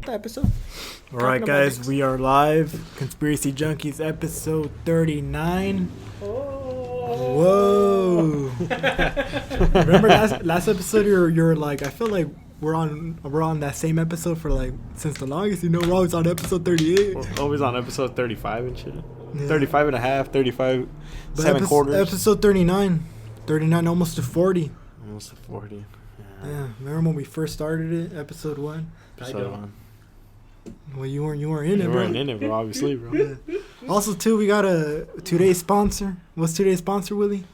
Episode. All right, guys, we are live. Conspiracy Junkies, episode 39. Whoa! Remember last episode? You're like, I feel like we're on that same episode for like since the longest. You know, we're always on episode 38. We're always on episode 35 and shit. Yeah. 35 and a half, 35, but 7/4. Episode 39, almost to 40. Almost to 40. Yeah, remember when we first started it, episode 1? Episode 1. Well, you weren't in it, bro. You weren't in it, bro. Obviously, bro. Yeah. Also, too, we got today's sponsor. What's today's sponsor, Willie?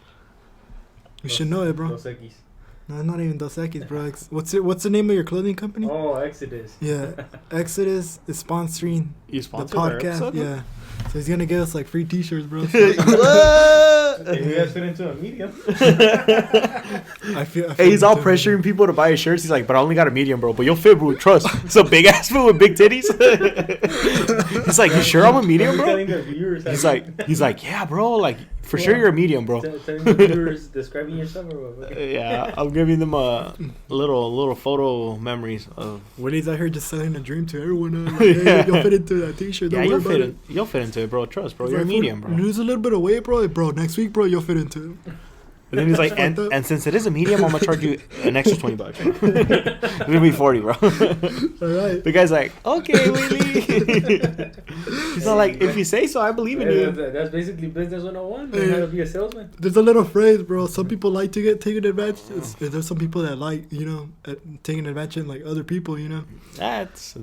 You should know it, bro. Dos Equis. No, not even Dos Equis, bro. What's the name of your clothing company? Oh, Exodus. Yeah, Exodus is sponsoring You the sponsored our podcast. episode? Yeah, so he's gonna give us like free T-shirts, bro. If you guys fit into a medium. I feel Hey, he's all pressuring people to buy his shirts. He's like, but I only got a medium, bro. But you'll fit, bro. Trust. It's a big ass foot with big titties. He's like, you sure I'm a medium, bro? He's like, yeah, bro. Like, for sure you're a medium, bro. Telling the viewers, describing yourself or what? Yeah, I'm giving them a little photo memories of. Willie's out here just selling a dream to everyone. Like, hey, Yeah. you'll fit into that T-shirt. Yeah, Don't worry about it. You'll fit into it, bro. Trust, bro. He's You're a like, medium, bro. Lose a little bit of weight, bro. Bro, next week, bro, you'll fit into it. And then he's like, and since it is a medium, I'm gonna charge you an extra $20. Bro. It'll be 40, bro. All right. The guy's like, okay, Willie. He's not like, if you say so, I believe in you. That's basically business 101. Learn how to be a salesman. There's a little phrase, bro. Some people like to get taken advantage. There's some people that like, taking advantage of like other people, That's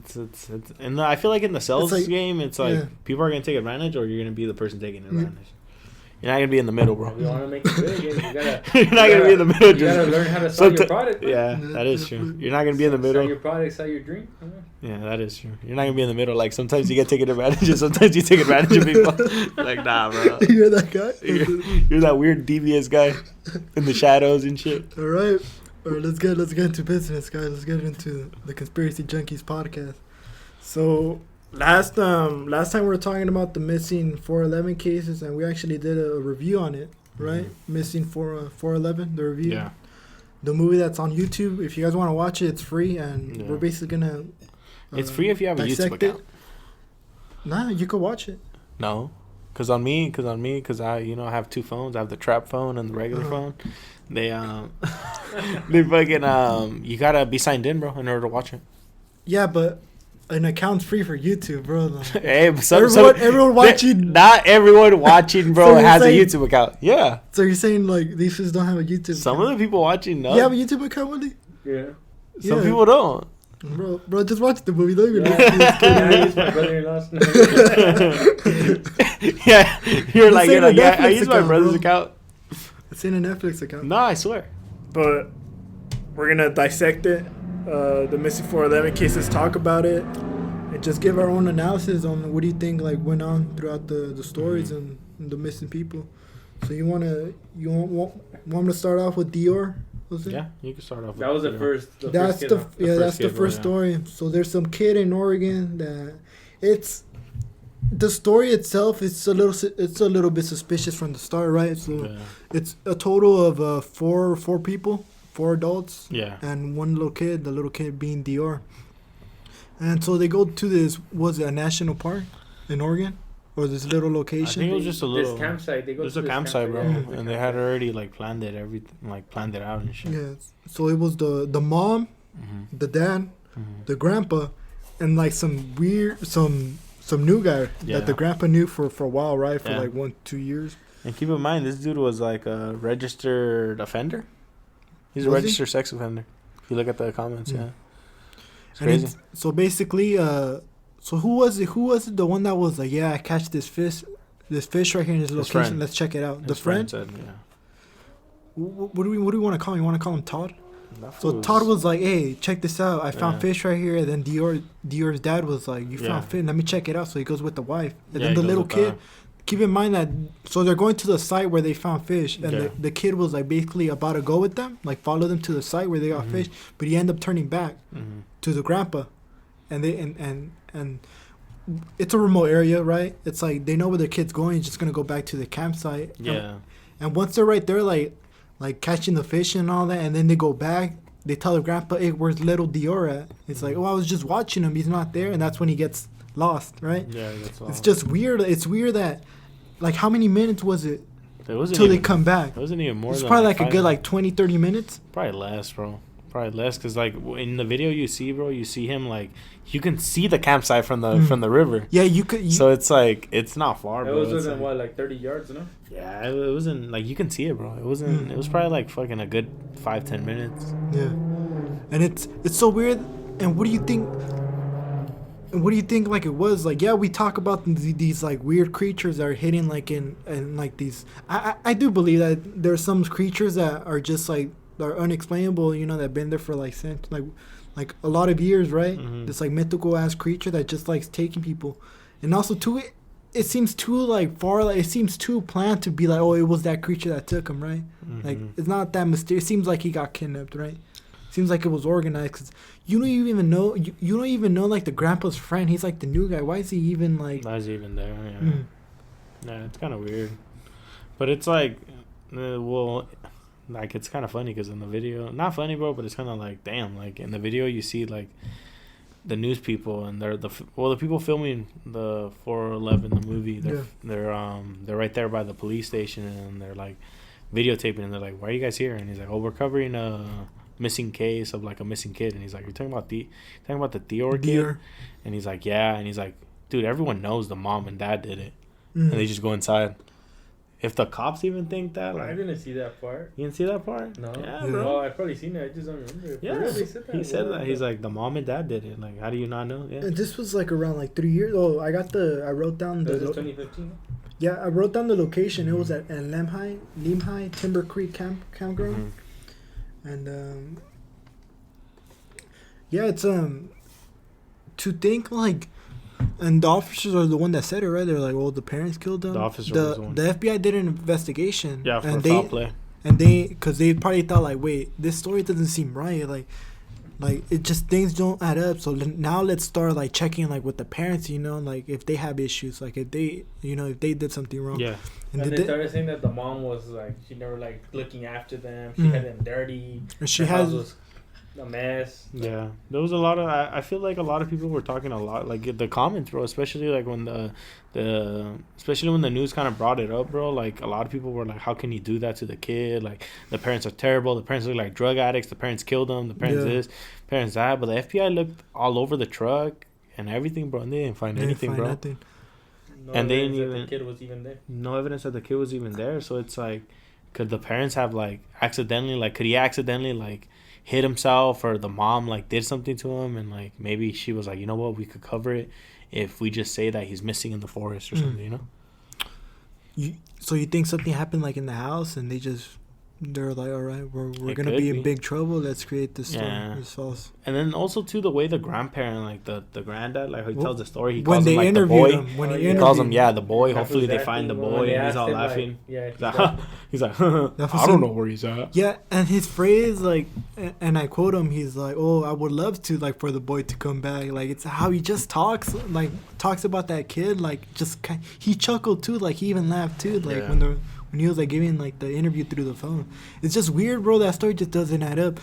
and I feel like in the sales It's like- game, it's like yeah. people are gonna take advantage, or you're gonna be the person taking advantage. You're not gonna be in the middle, bro. If you want to make it big, you gotta. You're not gonna be in the middle. You gotta learn how to sell your product. Man. Yeah, that is true. You're not gonna be in the Sell middle. your product, sell your dream. Yeah, that is true. You're not gonna be in the middle. Like sometimes you get taken advantage of, sometimes you take advantage of people. Like nah, bro. You're that guy. You're that weird devious guy in the shadows and shit. All right, let's get into business, guys. Let's get into the Conspiracy Junkies podcast. So last time we were talking about the missing 411 cases, and we actually did a review on it, right? Mm-hmm. Missing 411, the review. Yeah. The movie that's on YouTube. If you guys want to watch it, it's free, and we're basically gonna. It's free if you have a YouTube account. Nah, you could watch it. No, because I have two phones. I have the trap phone and the regular phone. They they fucking you gotta be signed in, bro, in order to watch it. Yeah, but an account's free for YouTube, bro. Like, hey, everyone watching. Not everyone watching, bro, so has a YouTube account. Yeah. So you're saying like these dudes don't have a YouTube? Some account? of the people watching, no. You have a YouTube account, Willie? Yeah. Some people don't. Bro, just watch the movie. Don't even I use my brother-in-law's. Yeah, I use my brother's account. It's in a Netflix account. No, I swear. But we're gonna dissect it. The missing 411 cases, talk about it, and just give our own analysis on what do you think like went on throughout the stories and the missing people. So you want me to start off with Dior? Was it? Yeah, you can start off. That was the first. That's the first story. So there's some kid in Oregon that the story itself. It's a little bit suspicious from the start, right? So it's a total of four people. 4 adults, and one little kid, the little kid being Dior. And so they go to this, was it a national park in Oregon? Or this little location? I think it was just a little... This campsite. They go it's to a this campsite, bro. Yeah. And they had already, like, planned it, everything, like, planned it out and shit. Yeah. So it was the mom, the dad, the grandpa, and, like, some new guy that the grandpa knew for a while, right? For, like, 1-2 years. And keep in mind, this dude was, like, a registered offender. He's a registered sex offender. If you look at the comments, It's crazy. So basically, so who was it? Who was it? The one that was like, I catch this fish right here in this location. Friend. Let's check it out. His friend said, What do we want to call him? You want to call him Todd? So Todd was like, hey, check this out. I found fish right here. And then Dior's dad was like, you found fish. Let me check it out. So he goes with the wife. And then the little kid. Keep in mind that, so they're going to the site where they found fish, and the kid was like basically about to go with them, like follow them to the site where they got fish, but he ended up turning back to the grandpa, and they and it's a remote area, right? It's like they know where their kid's going. It's just gonna go back to the campsite. Yeah. And once they're right there, like catching the fish and all that, and then they go back. They tell the grandpa, "Hey, where's little Dior at?" It's like, "Oh, I was just watching him. He's not there." And that's when he gets lost, right? Yeah, he gets lost. It's just weird. It's weird that, like, how many minutes was it wasn't till even, they come back? It wasn't even more. It's than probably like a good minutes. 20, 30 minutes. Probably less, bro. Probably less, because like in the video you see, bro, you see him like you can see the campsite from the river. Yeah, you could. So it's like it's not far, bro. It was within like, what, like 30 yards, no? Yeah, it wasn't like you can see it, bro. It wasn't. It was probably like fucking a good 5-10 minutes. Yeah, and it's so weird. And what do you think? And what do you think? Like it was like, yeah, we talk about these like weird creatures that are hidden like in like these. I do believe that there's some creatures that are just like are unexplainable. You know, that been there for like like a lot of years, right? Mm-hmm. This like mythical ass creature that just likes taking people, and also too, it seems too like far. Like it seems too planned to be like, oh, it was that creature that took him, right? Mm-hmm. Like it's not that mysterious. It seems like he got kidnapped, right? Seems like it was organized. Cause you don't even know. You don't even know like the grandpa's friend. He's like the new guy. Why is he even like? Why is he even there? Yeah, yeah, it's kind of weird. But it's like, well, like it's kind of funny because in the video, not funny, bro, but it's kind of like, damn, like in the video you see like the news people and they're the people filming the 411 the movie. They're right there by the police station and they're like videotaping and they're like, why are you guys here? And he's like, oh, we're covering a missing case of like a missing kid. And he's like, you're talking about the Dior kid? And he's like, yeah. And he's like, dude, everyone knows the mom and dad did it. And they just go inside. If the cops even think that, like, I didn't see that part. You didn't see that part? No. Yeah, bro. Oh, I've probably seen it. I just don't remember. Yeah, Really said that? he said that. He's like, the mom and dad did it. Like, how do you not know? Yeah. And this was like around like 3 years. Oh, I wrote down the. Was it 2015? Yeah, I wrote down the location. It was at Limhi Timber Creek campground, and yeah, it's to think like. And the officers are the one that said it, right? They're like, well, the parents killed them. The officer was the one. The FBI did an investigation. Yeah, for and foul play. And because they probably thought, like, wait, this story doesn't seem right. Like it just, things don't add up. So now let's start, like, checking, like, with the parents, you know, like, if they have issues. Like, if they, you know, if they did something wrong. Yeah. And they started saying that the mom was, like, she never, like, looking after them. She had them dirty. And she was a mess. Yeah, there was a lot of. I feel like a lot of people were talking a lot, like the comments, bro. Especially like when especially when the news kind of brought it up, bro. Like a lot of people were like, "How can you do that to the kid? Like the parents are terrible. The parents look like drug addicts. The parents killed them. The parents this, parents that." But the FBI looked all over the truck and everything, bro, and they didn't find anything, bro. Nothing. No and they didn't even. even. The kid was even there. No evidence that the kid was even there. So it's like, could the parents have like accidentally, like, could he accidentally like hit himself, or the mom like did something to him, and like maybe she was like, you know what, we could cover it if we just say that he's missing in the forest or something, you know? So you think something happened like in the house, and they're like, all right, we're gonna be in big trouble. Let's create this story. It's false. And then also too, the way the grandparent, like the granddad, like he tells the story, he when calls they him like the interview boy. him, when He calls him the boy. Hopefully they find the boy, and he's all him, laughing. Like, he's like, I don't know where he's at. Yeah, and his phrase, like, and I quote him, he's like, oh, I would love to, like, for the boy to come back. Like, it's how he just talks about that kid, like, he chuckled too, like, he even laughed too, like, when he was like giving like the interview through the phone. It's just weird, bro. That story just doesn't add up.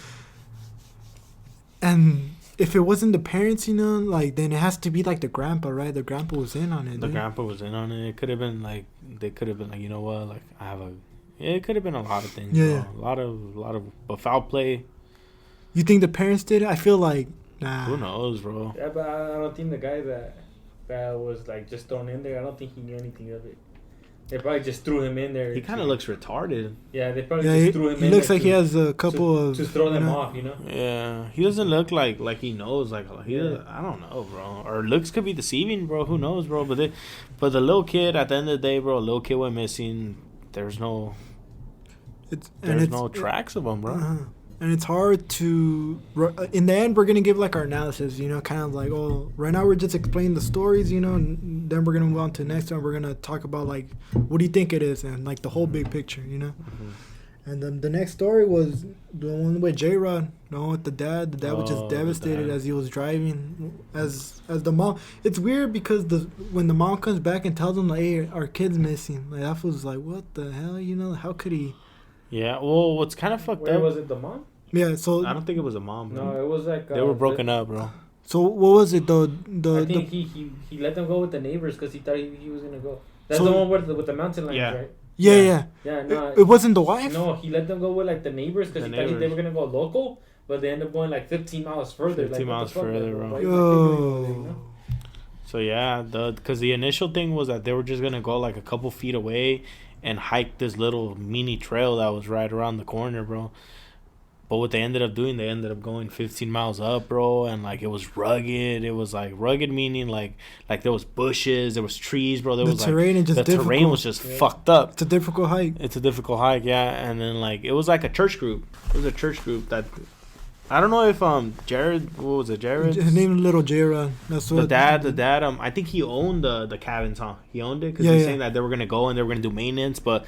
And if it wasn't the parents, you know, like, then it has to be like the grandpa, right? The grandpa was in on it. Grandpa was in on it. It could have been like, they could have been like, you know what, like, it could have been a lot of things. Yeah. Bro. A lot of foul play. You think the parents did it? I feel like, nah. Who knows, bro? Yeah, but I don't think the guy that was like just thrown in there, I don't think he knew anything of it. They probably just threw him in there. He kind of looks retarded. Yeah, they probably just threw him in there. He looks like he has a couple of... To throw them off, you know? Yeah. He doesn't look like he knows. Like, I don't know, bro. Or looks could be deceiving, bro. Who knows, bro? But the little kid, at the end of the day, bro, little kid went missing. There's no... There's no tracks of him, bro. And it's hard to... In the end, we're going to give, like, our analysis, you know, kind of like, oh, right now we're just explaining the stories, you know, and then we're going to move on to the next one. We're going to talk about, like, what do you think it is? And, like, the whole big picture, you know? And then the next story was the one with J-Rod. The one with the dad. The dad was just devastated as he was driving. As the mom. It's weird because when the mom comes back and tells him, like, hey, our kid's missing. Like, that was like, what the hell? You know, how could he? Yeah, well, what's kind of fucked up. Where was it, the mom? Yeah, so. I don't think it was a mom, bro. No, it was like. They were broken up, bro. So, what was it, though? I think he let them go with the neighbors because he thought he was going to go. That's the one with the mountain lions, right? Yeah. Yeah, no. It wasn't the wife? No, he let them go with, like, the neighbors because he thought they were going to go local, but they ended up going, like, 15 miles further. 15 miles further, bro. Yo. So, yeah, because the initial thing was that they were just going to go, like, a couple feet away and hike this little mini trail that was right around the corner, bro. But what they ended up doing, they ended up going 15 miles up, bro, and, like, it was rugged. It was, like, rugged meaning, like there was bushes, there was trees, bro. The terrain was just fucked up. It's a difficult hike. Yeah. And then, like, it was like a church group. It was a church group that... I don't know if Jared... What was it, Jared? His name is Little J-Rod. That's what... The dad, I think he owned the cabins, huh? He owned it? Because he's saying that they were going to go and they were going to do maintenance, but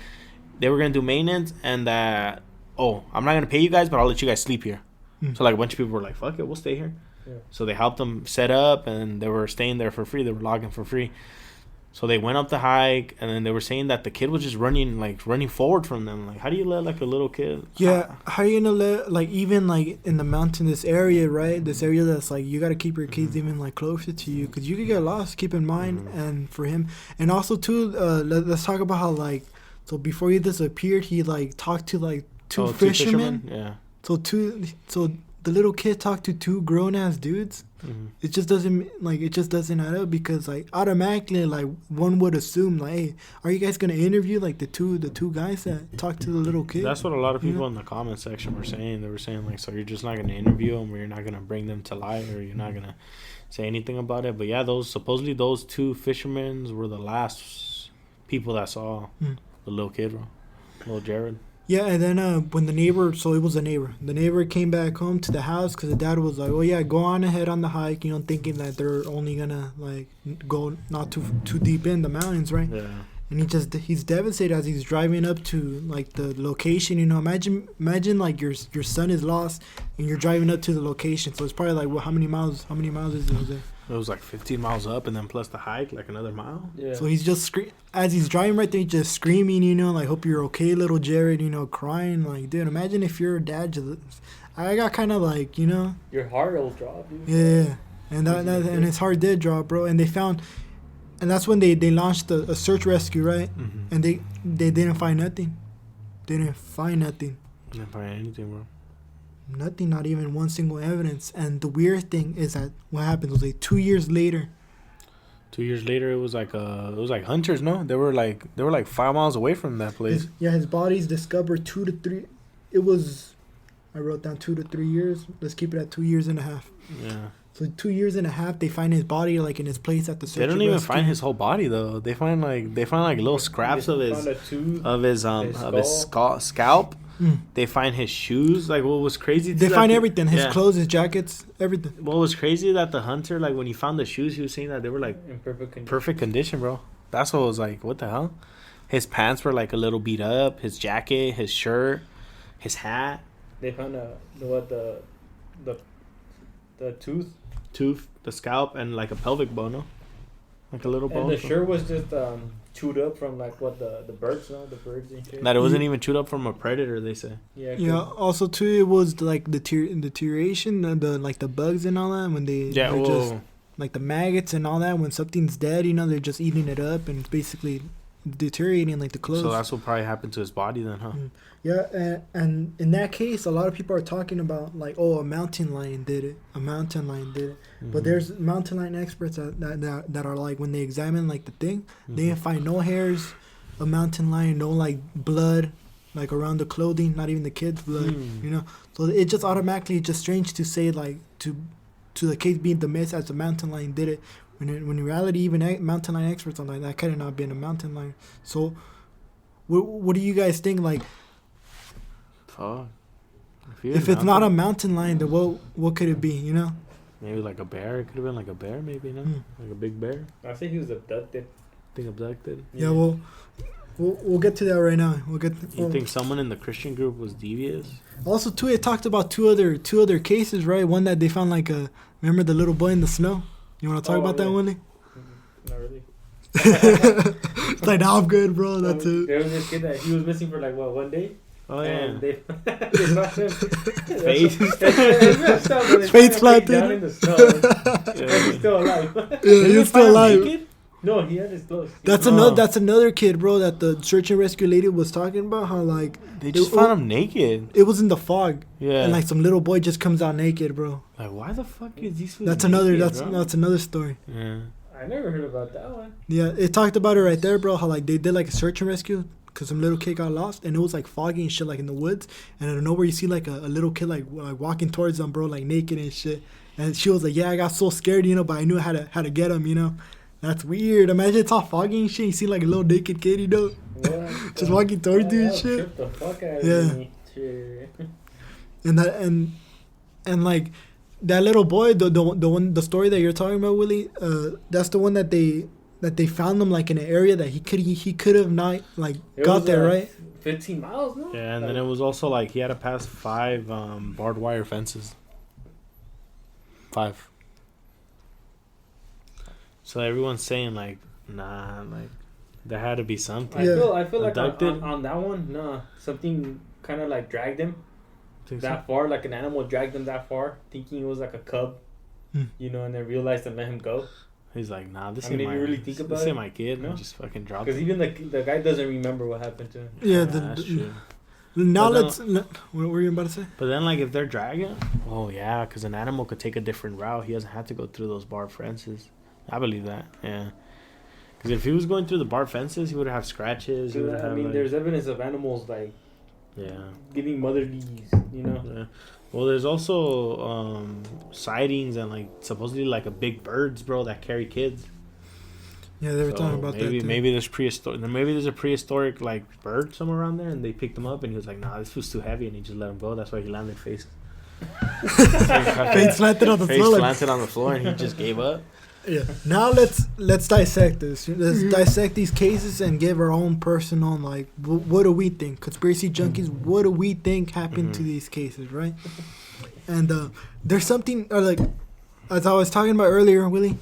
they were going to do maintenance and that... Oh, I'm not going to pay you guys, but I'll let you guys sleep here. So, like, a bunch of people were like, fuck it, we'll stay here. Yeah. So they helped them set up, and they were staying there for free. They were logging for free. So they went up the hike, and then they were saying that the kid was just running forward from them. Like, how do you let, like, a little kid... Yeah, how are you going to let, like, even, like, in the mountainous area, right? This area that's, like, you got to keep your kids even, like, closer to you. Because you could get lost, keep in mind. And for him... And also, too, let's talk about how, like... So before he disappeared, he, like, talked to, like... Two fishermen. Yeah. So the little kid talked to two grown ass dudes. It just doesn't add up because, like, automatically, like, one would assume, like, hey, are you guys gonna interview, like, the two guys that talked to the little kid? That's what a lot of people in the comment section were saying. They were saying, like, so you're just not gonna interview them, or you're not gonna bring them to light, or you're not gonna say anything about it. But yeah, those two fishermen were the last people that saw the little kid, bro, little Jared. Yeah, and then when the neighbor came back home to the house because the dad was like, oh, yeah, go on ahead on the hike, you know, thinking that they're only going to, like, go not too deep in the mountains, right? Yeah. And he's devastated as he's driving up to, like, the location, you know. Imagine like, your son is lost and you're driving up to the location. So it's probably, like, well, how many miles is it, Jose? It was like 15 miles up and then plus the hike, like another mile. Yeah. So he's just as he's driving right there, he's just screaming, you know, like, hope you're okay, little Jared, you know, crying. Like, dude, imagine if your dad I got kind of like, you know. Your heart will drop, dude. Yeah. And and his heart did drop, bro. And they found, and that's when they launched a search rescue, right? And they didn't find nothing. Didn't find anything, bro. Nothing, not even one single evidence. And the weird thing is that what happened was, like, 2 years later. 2 years later, it was like hunters, no? They were like 5 miles away from that place. His body's discovered 2 to 3. It was, I wrote down 2 to 3 years. Let's keep it at 2 years and a half. Yeah. So 2 years and a half, they find his body, like, in his place at the search. They don't even find his whole body though. They find like little scraps of his scalp. They find his shoes. Like, what was crazy? They find everything. His clothes, his jackets, everything. What was crazy that the hunter, like, when he found the shoes, he was saying that they were, like, in perfect condition, bro. That's what was like. What the hell? His pants were, like, a little beat up. His jacket, his shirt, his hat. They found the tooth, the scalp, and, like, a pelvic bone, no? Like a little bone. And the shirt was just chewed up from, like, what the birds, no? The birds and shit. That it wasn't even chewed up from a predator, they say. Yeah. Yeah. Also, too, it was like the deterioration, the bugs and all that when they just like the maggots and all that. When something's dead, you know, they're just eating it up and basically deteriorating, like, the clothes. So that's what probably happened to his body then, huh? Yeah, and in that case, a lot of people are talking about, like, oh, a mountain lion did it. But there's mountain lion experts that are like, when they examine, like, the thing, they find no hairs of mountain lion, no, like, blood, like, around the clothing, not even the kid's blood, you know. So it just automatically just strange to say, like, to the case being dismissed as a mountain lion did it. When in reality, even mountain lion experts are like, that could have not been a mountain lion. So what do you guys think, like? Fuck. If it's not a mountain lion, then what could it be, you know? Maybe like a bear. It could have been like a bear, maybe, no? Like a big bear. I think he was abducted. Abducted? Yeah, well, We'll get to that right now. You think someone in the Christian group was devious? Also, too, it talked about two other cases, right? One that they found remember the little boy in the snow? You want to talk about that, Willie? Not really. It's like, nah, I'm good, bro. That's it. There was this kid that he was missing for 1 day. Oh, yeah. And they found him. Face planted. Down in the snow. And he's still alive. Yeah, he's still alive. No, he had his clothes. That's another kid, bro, that the search and rescue lady was talking about. How they just found him naked. It was in the fog. Yeah. And some little boy just comes out naked, bro. Like, why the fuck is these? That's another story. Yeah. I never heard about that one. Yeah, it talked about it right there, bro. How they did a search and rescue because some little kid got lost, and it was foggy and shit, in the woods, and out of nowhere you see a little kid walking towards them, bro, naked and shit. And she was like, "Yeah, I got so scared, but I knew how to get him, That's weird. Imagine it's all foggy and shit. You see a little naked kid, just walking towards you and shit. The fuck out of me. And that little boy, the story that you're talking about, Willie. That's the one that they found him in an area that he could have not got there, right? 15 miles, no? Yeah, and then it was also he had to pass 5 barbed wire fences. 5. So everyone's saying nah, there had to be something. Yeah. I feel on that one, nah, something kind of dragged him that far, an animal dragged him that far, thinking it was a cub, and then realized and let him go. He's like, nah, this ain't my kid. No? Just fucking dropped him. Because even the guy doesn't remember what happened to him. Yeah, that's true. Now what were you about to say? But then, if they're dragging, because an animal could take a different route. He doesn't have to go through those barbed fences. I believe that, yeah. Because if he was going through the barbed fences, he would have scratches. There's evidence of animals getting motherlies, Yeah. Well, there's also sightings and supposedly a big birds, bro, that carry kids. Yeah, they were talking about that. Maybe there's prehistoric. Maybe there's a prehistoric bird somewhere around there, and they picked him up, and he was like, "Nah, this was too heavy," and he just let him go. That's why he landed face. Face planted on the floor. Face planted on the floor, and he just gave up. Yeah. Now let's dissect this. Let's dissect these cases and give our own personal what do we think? Conspiracy junkies, what do we think happened to these cases, right? And there's something as I was talking about earlier, Willie.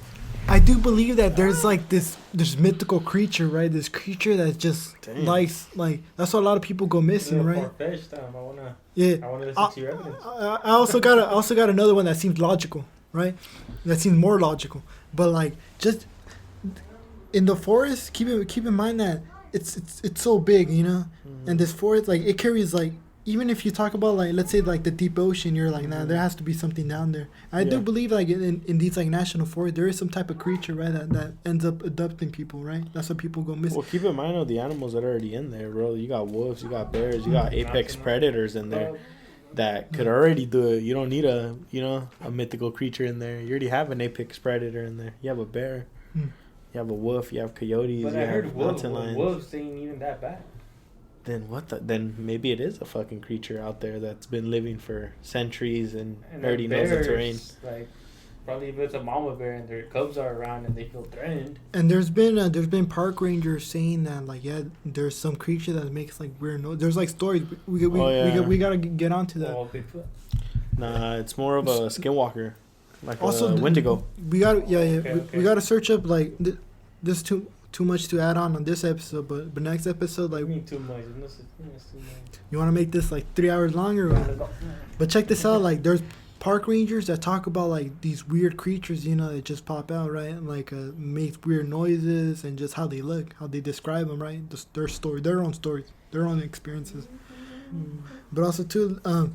I do believe that there's this mythical creature, right? This creature that just likes that's why a lot of people go missing, right? I wanna listen to your evidence. I also got another one that seems logical, right? That seems more logical. But just in the forest, keep in mind that it's so big, and this forest it carries even if you talk about let's say the deep ocean, you're nah, there has to be something down there. I do believe in these national forests there is some type of creature, right, that ends up abducting people, right? That's why people go missing. Well, keep in mind the animals that are already in there, bro. You got wolves, you got bears, you got apex predators in there that could already do it. You don't need a mythical creature in there. You already have an apex predator in there. You have a bear, you have a wolf, you have coyotes, but you I have heard mountain lions. Wolves ain't even that bad. Then what? Then maybe it is a fucking creature out there that's been living for centuries and already knows the terrain. Probably if it's a mama bear and their cubs are around and they feel threatened. And there's been park rangers saying that there's some creature that makes weird noise. There's stories we gotta get onto that. Oh, Bigfoot. Nah, it's more of a skinwalker, also a Wendigo. We got we gotta search up this too much to add on this episode, but next episode I mean too much. It's too much. You want to make this 3 hours longer? But check this out. There's park rangers that talk about these weird creatures, that just pop out, right? And make weird noises and just how they look, how they describe them, right? Their story, their own stories, their own experiences. But also too, I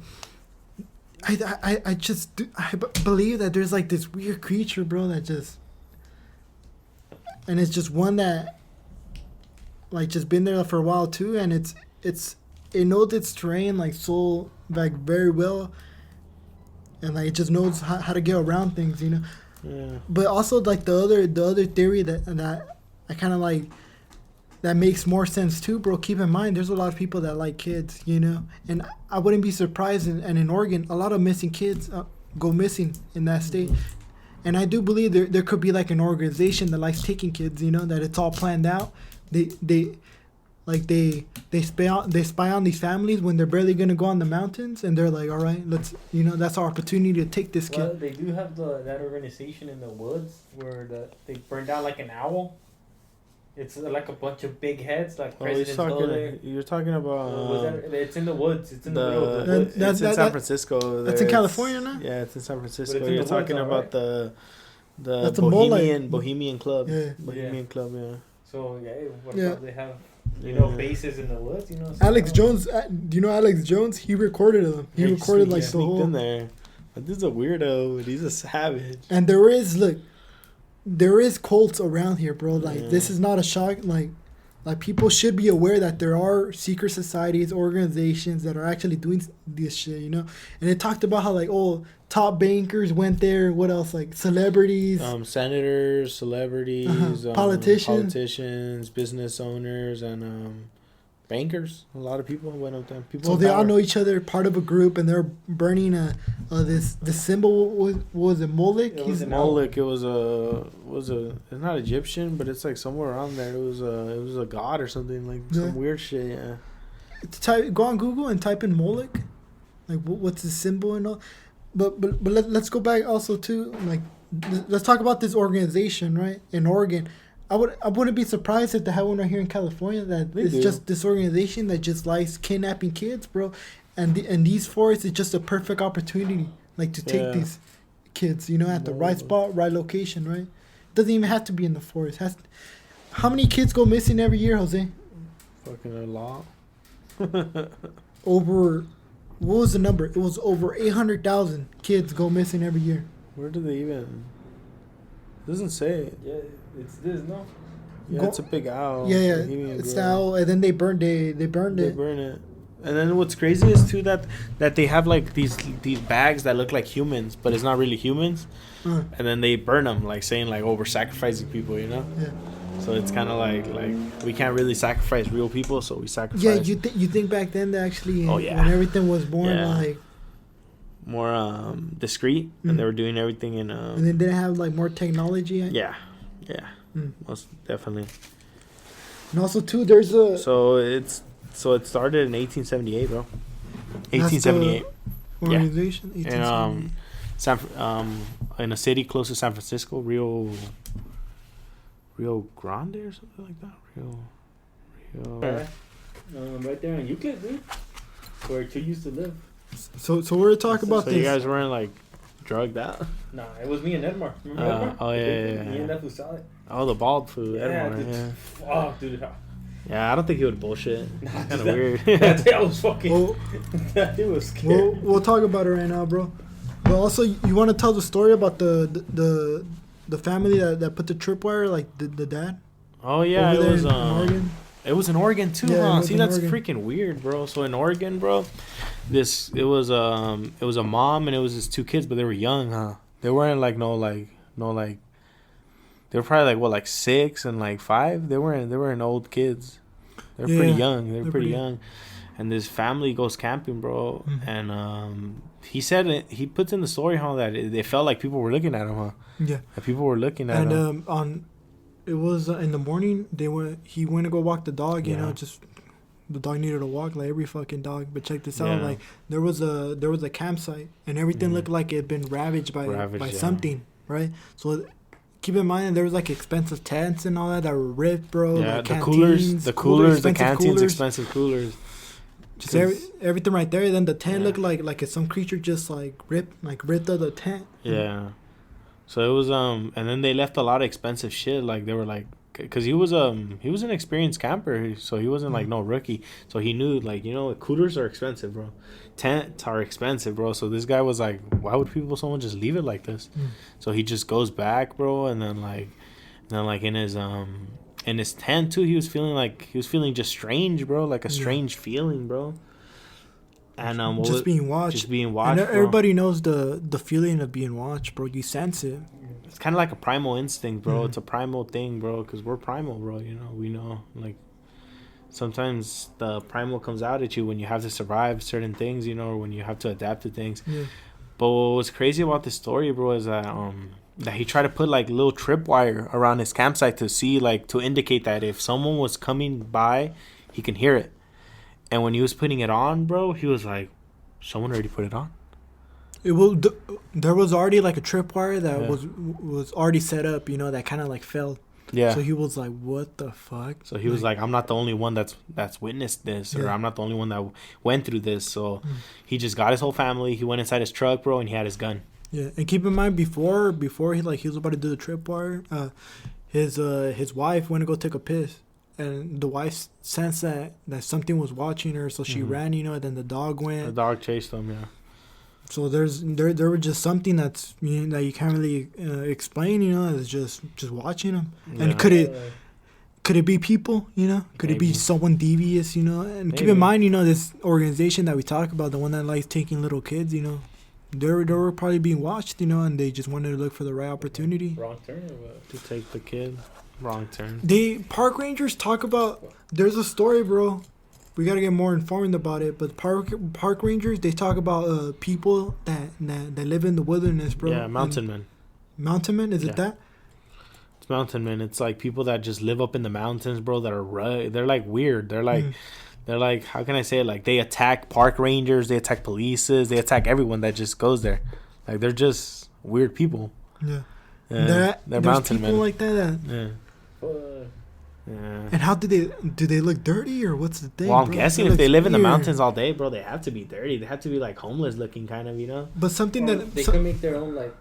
believe that there's this weird creature, bro, that just. And it's just one that, just been there for a while too, and it knows its terrain so very well, and it just knows how to get around things, Yeah. But also the other theory that I kind of that makes more sense too, bro. Keep in mind, there's a lot of people that like kids, and I wouldn't be surprised. And in Oregon, a lot of missing kids go missing in that state. And I do believe there could be an organization that likes taking kids, that it's all planned out. They like they spy on these families when they're barely gonna go on the mountains, and they're like, all right, let's, that's our opportunity to take this kid. Well, they do have that organization in the woods where they burn down like an owl. It's like a bunch of big heads, like You're talking about. It's in the woods. It's in the middle of the woods. It's in San Francisco. That's in California now. Yeah, it's in San Francisco. You're talking about the that's Bohemian Club. Yeah. Bohemian Club. Yeah. So what about they have bases in the woods? Alex Jones. Do you know Alex Jones? He recorded them. He recorded like the whole. In there. But this is a weirdo. He's a savage. And there is cults around here, bro. Like this is not a shock. Like people should be aware that there are secret societies, organizations that are actually doing this shit, And it talked about how top bankers went there. What else? Like celebrities, senators, celebrities, politicians, business owners, and bankers. A lot of people went up there. So they all know each other, part of a group, and they're burning this symbol. Was it Moloch? Moloch. It was it's not Egyptian, but it's like somewhere around there. It was a god or something, like some weird shit. Yeah. Go on Google and type in Moloch, like what's the symbol and all. But let's go back also to let's talk about this organization, right, in Oregon. I wouldn't be surprised if they have one right here in California just this organization that just likes kidnapping kids, bro. And these forests is just a perfect opportunity, to take these kids, at the right spot, right location, right? Doesn't even have to be in the forest. How many kids go missing every year, Jose? Fucking a lot. What was the number? It was over 800,000 kids go missing every year. Where do they even? It doesn't say. Yeah, it's this, no? Yeah, it's a big owl. Yeah, it's the owl, and then they burned it. They burn it. And then what's crazy is too that they have these bags that look like humans, but it's not really humans. And then they burn them, saying we're sacrificing people, Yeah. So it's kind of like we can't really sacrifice real people, so we sacrifice. Yeah, you think back then they actually when everything was born more discreet, and they were doing everything in and they didn't have more technology. Yeah, most definitely. And also too, there's a so it started in 1878, bro. 1878. Organization. Yeah. And in a city close to San Francisco, Rio Grande or something like that. Rio. Right there in Euclid, dude, where two used to live. So we're talking about this. So you guys weren't drugged out? Nah, it was me and Edmar. Remember Edmar? Oh yeah. Me and that who saw it. Oh, the bald food, Edmar. Dude. Yeah. Fuck, dude. Yeah, I don't think he would bullshit. Nah, kind of weird. That was fucking. That dude was scared. We'll talk about it right now, bro. But also, you want to tell the story about the family that put the tripwire, the dad? Oh yeah, it was in Oregon. It was in Oregon too, yeah, huh? See, that's freaking weird, bro. So in Oregon, bro, it was a mom and it was his two kids, but they were young, huh? They weren't they were probably 6 and 5. They weren't old kids. They were pretty young. They were pretty young. And this family goes camping, bro. Mm-hmm. And he said he puts in the story, huh, that it felt like people were looking at him, huh? Yeah. That people were looking at him. And it was in the morning. He went to go walk the dog. Just the dog needed to walk like every fucking dog. But check this out, there was a campsite and everything looked like it had been ravaged by something, right? So keep in mind there was expensive tents and all that were ripped, bro. Yeah, the coolers, the canteens, expensive coolers. Just everything right there. Then the tent looked like it's some creature just ripped out the tent. Yeah. So it was and then they left a lot of expensive shit. They were because he was an experienced camper, so he wasn't no rookie. So he knew coolers are expensive, bro. Tents are expensive, bro. So this guy was like, why would someone just leave it like this? So he just goes back, bro, and then in his tent too, he was feeling just strange, bro, a strange feeling, bro. And being watched. And everybody knows the feeling of being watched, bro. You sense it. It's kind of like a primal instinct, bro. It's a primal thing, bro, because we're primal, bro. We know, sometimes the primal comes out at you when you have to survive certain things, or when you have to adapt to things. Yeah. But what was crazy about this story, bro, is that he tried to put little tripwire around his campsite to see to indicate that if someone was coming by, He can hear it. And when he was putting it on, bro, he was like, someone already put it on. It will. There was already like a tripwire that was already set up, you know, that kind of like fell. Yeah. So he was like, "What the fuck?" So he was like, "I'm not the only one that's witnessed this, or I'm not the only one that went through this." So he just got his whole family. He went inside his truck, bro, and he had his gun. Yeah, and keep in mind before he was about to do the tripwire, his wife went to go take a piss, and the wife sensed that something was watching her, so she ran, you know. And then the dog went. The dog chased him, yeah. So there was just something that's, you know, that you can't really explain, you know. It's just watching them. Yeah. And could it be people, you know? Could Maybe. It be someone devious, you know? And Maybe. Keep in mind, you know, this organization that we talk about, the one that likes taking little kids, you know, they were probably being watched, you know, and they just wanted to look for the right opportunity. Wrong turn or what? To take the kid. Wrong turn. The park rangers talk about. There's a story, bro. We gotta get more informed about it, but park rangers, they talk about people that live in the wilderness, bro. Yeah, mountain men. Mountain men, is it that? It's mountain men. It's like people that just live up in the mountains, bro. That are they're like weird. They're like how can I say it? Like they attack park rangers, they attack polices, they attack everyone that just goes there. Like they're just weird people. Yeah. They're mountain men. People like that. Yeah. Yeah. And how do they look dirty, or what's the thing? Well, I'm guessing if they live in the mountains all day, bro, they have to be dirty. They have to be like homeless looking, kind of, you know. But something that they can make their own like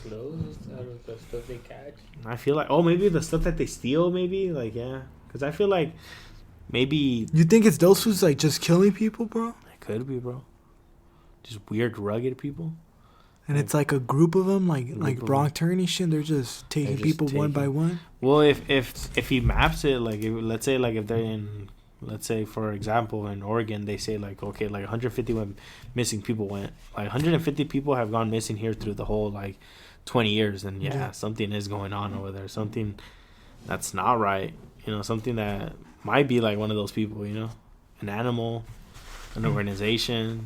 clothes out of the stuff they catch. I feel like maybe the stuff that they steal, maybe because I feel like maybe you think it's those who's like just killing people, bro. It could be, bro. Just weird, rugged people. And it's like a group of them, like wrong turning shit. They're just taking people one by one. Well, if he maps it, like let's say if they're in, let's say for example in Oregon, they say like okay, like 150 missing people went, like 150 people have gone missing here through the whole like 20 years, and something is going on over there, something that's not right, you know, something that might be like one of those people, you know, an animal, an organization.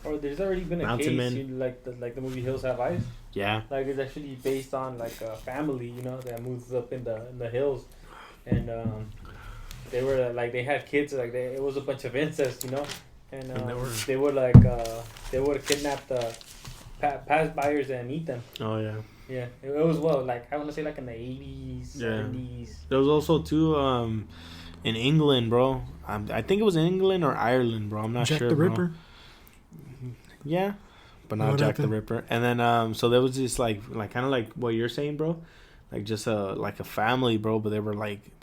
Or there's already been a case, like the movie Hills Have Eyes. Yeah. Like it's actually based on like a family, you know, that moves up in the hills, and they were like they had kids, like it was a bunch of incest, you know, and they would kidnap the pass buyers and eat them. Oh yeah. Yeah, it was like I want to say like in the 80s, 70s. There was also too in England, bro. I think it was in England or Ireland, bro. I'm not sure. Jack the Ripper. Yeah, but not Jack the Ripper. And then so there was this like kind of like what you're saying, bro, like just like a family, bro. But they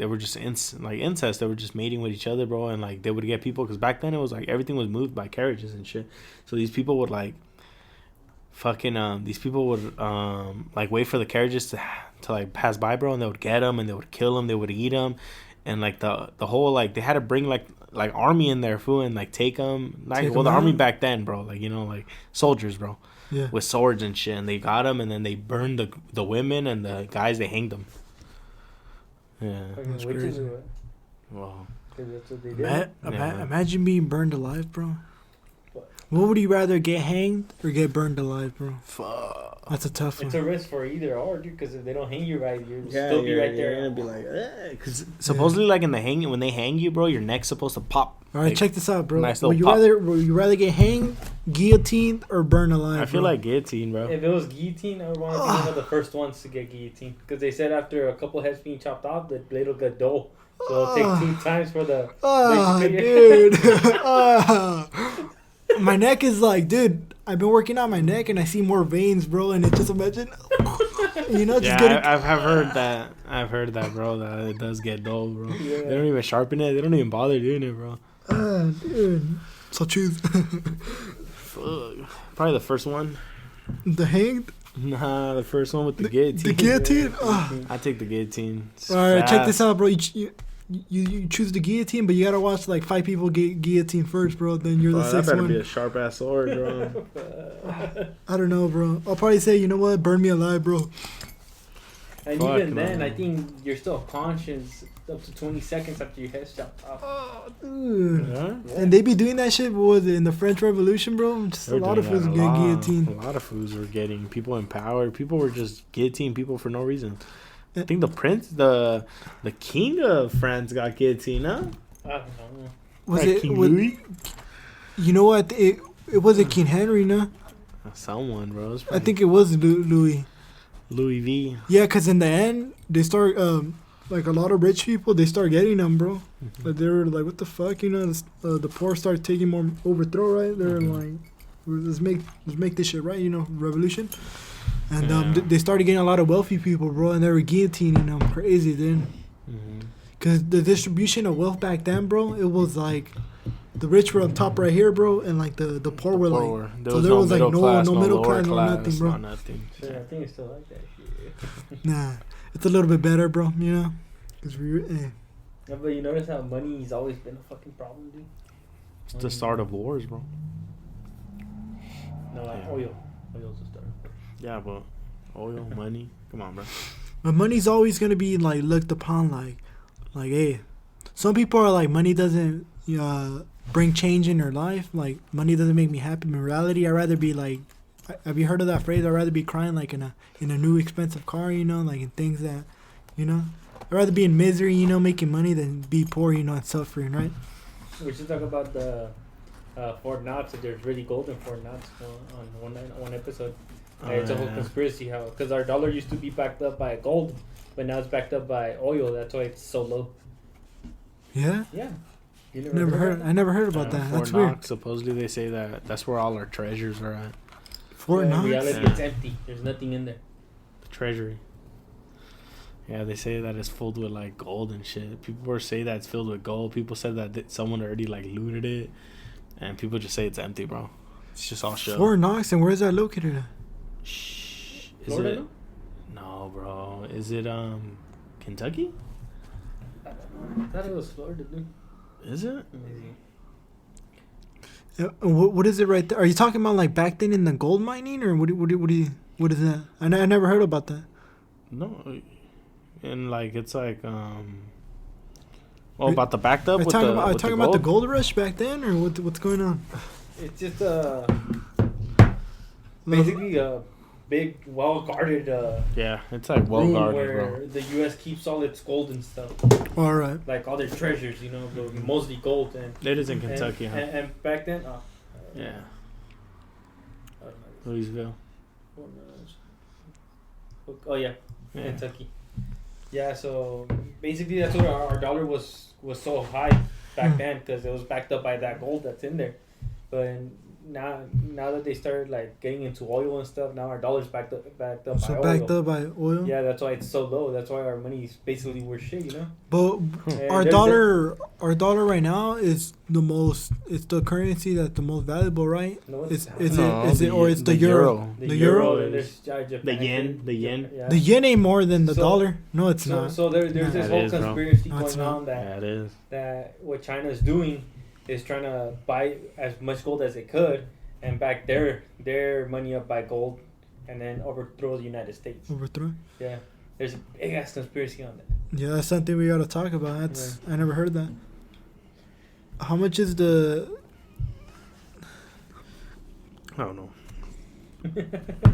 were just incest. They were just mating with each other, bro. And like they would get people, because back then it was like everything was moved by carriages and shit. So these people would like like wait for the carriages to like pass by, bro, and they would get them and they would kill them. They would eat them, and like the whole like they had to bring like army in there, fool, and like take them, like the army back then, bro, like, you know, like soldiers, bro, with swords and shit, and they got them, and then they burned the women, and the guys, they hanged them. Yeah, that's crazy. Wow. That's what they did. Imagine being burned alive, bro. What would you rather, get hanged or get burned alive, bro? Fuck. That's a tough one. It's a risk for either or, dude, because if they don't hang you right, you'll still be right there. You're gonna be like, because supposedly, like when they hang you, bro, your neck's supposed to pop. All right, check this out, bro. Nice would you rather get hanged, guillotined, or burned alive? I feel like guillotine, bro. If it was guillotine, I would want to be one of the first ones to get guillotined, because they said after a couple heads being chopped off, the blade will get dull. So it'll take 2 times for the. Dude. My neck is like, dude, I've been working on my neck and I see more veins, bro, and it just imagine, you know, just getting. I've heard that. I've heard that, bro, that it does get dull, bro. Yeah. They don't even sharpen it. They don't even bother doing it, bro. Dude. So choose. Probably the first one. The hanged? Nah, the first one with the guillotine. The guillotine? I take the guillotine. All right, check this out, bro. You choose the guillotine, but you gotta watch like 5 people get guillotine first, bro. Then you're the 6th one. That better be a sharp ass sword, bro. I don't know, bro. I'll probably say, you know what, burn me alive, bro. And even then, I think you're still conscious up to 20 seconds after your head's chopped off. Oh, dude. Yeah. And they be doing that shit, what was it, in the French Revolution, bro? Just a lot of fools were getting guillotined. A lot of fools were getting people in power. People were just guillotining people for no reason. I think the king of France got guillotined, huh? I don't know. Was it King Louis? You know what? It wasn't King Henry, no? Someone, bro. I think it was Louis. Louis V. Yeah, because in the end, they start, like a lot of rich people, they start getting them, bro. Mm-hmm. Like, they were like, what the fuck? You know, the poor start taking more overthrow, right? They're like, let's make this shit right, you know, revolution. And they started getting a lot of wealthy people, bro, and they were guillotining them crazy, then. Because the distribution of wealth back then, bro, it was like the rich were on top right here, bro, and like the poor were like, so there was like no middle class, no nothing, bro. Nothing. Yeah, I think it's still like that shit. Nah, it's a little bit better, bro, you know? Cause Yeah, but you notice how money's always been a fucking problem, dude? It's the start of wars, bro. No, like oil. Oil's the start. Yeah, but oil, money. Come on, bro. But money's always gonna be like looked upon like, hey, some people are like, money doesn't bring change in their life. Like, money doesn't make me happy. In reality, I'd rather be like, have you heard of that phrase? I'd rather be crying like in a new expensive car, you know, like in things that, you know, I'd rather be in misery, you know, making money than be poor, you know, and suffering, right? We should talk about the Fort Knox. There's really gold in Fort Knox on one episode. It's a whole conspiracy how, because our dollar used to be backed up by gold, but now it's backed up by oil. That's why it's so low. Yeah? Yeah. You I never heard about that. Fort That's Knox, weird. supposedly they say that's where all our treasures are at. Fort Knox? In reality, it's empty. There's nothing in there. The treasury. Yeah, they say that it's filled with like gold and shit. People say that it's filled with gold. People said that someone already like looted it, and people just say it's empty, bro. It's just all shit. Fort Knox, and where's that located at? Shh. Is Florida, it? No, bro. Is it Kentucky? I thought it was Florida, dude. Is it? What is it right there? Are you talking about like back then in the gold mining, or what is that? I never heard about that. No, and like it's like about the backed up. Are you talking about the gold rush back then, or what's going on? It's just basically a big, well guarded yeah, it's like well guarded, where bro. the U.S. keeps all its gold and stuff. All right. Like all their treasures, you know, mostly gold. And It is in Kentucky, huh? And back then, Yeah. Louisville. Oh yeah, Kentucky. Yeah, so basically that's why our dollar was so high back then, because it was backed up by that gold that's in there. But now that they started like getting into oil and stuff, now our dollar's backed up by oil. So backed up by oil. Yeah, that's why it's so low. That's why our money is basically worth shit, you know. But our dollar right now is it's the currency that's the most valuable, right? No, it's the euro. The euro. And the yen. Yeah. The yen ain't more than the dollar. No, it's not. So there's this whole conspiracy going on that what China's doing is trying to buy as much gold as they could and back their money up by gold, and then overthrow the United States. Overthrow? Yeah. There's a big ass conspiracy on that. Yeah, that's something we gotta talk about. I never heard that. How much is the? I don't know.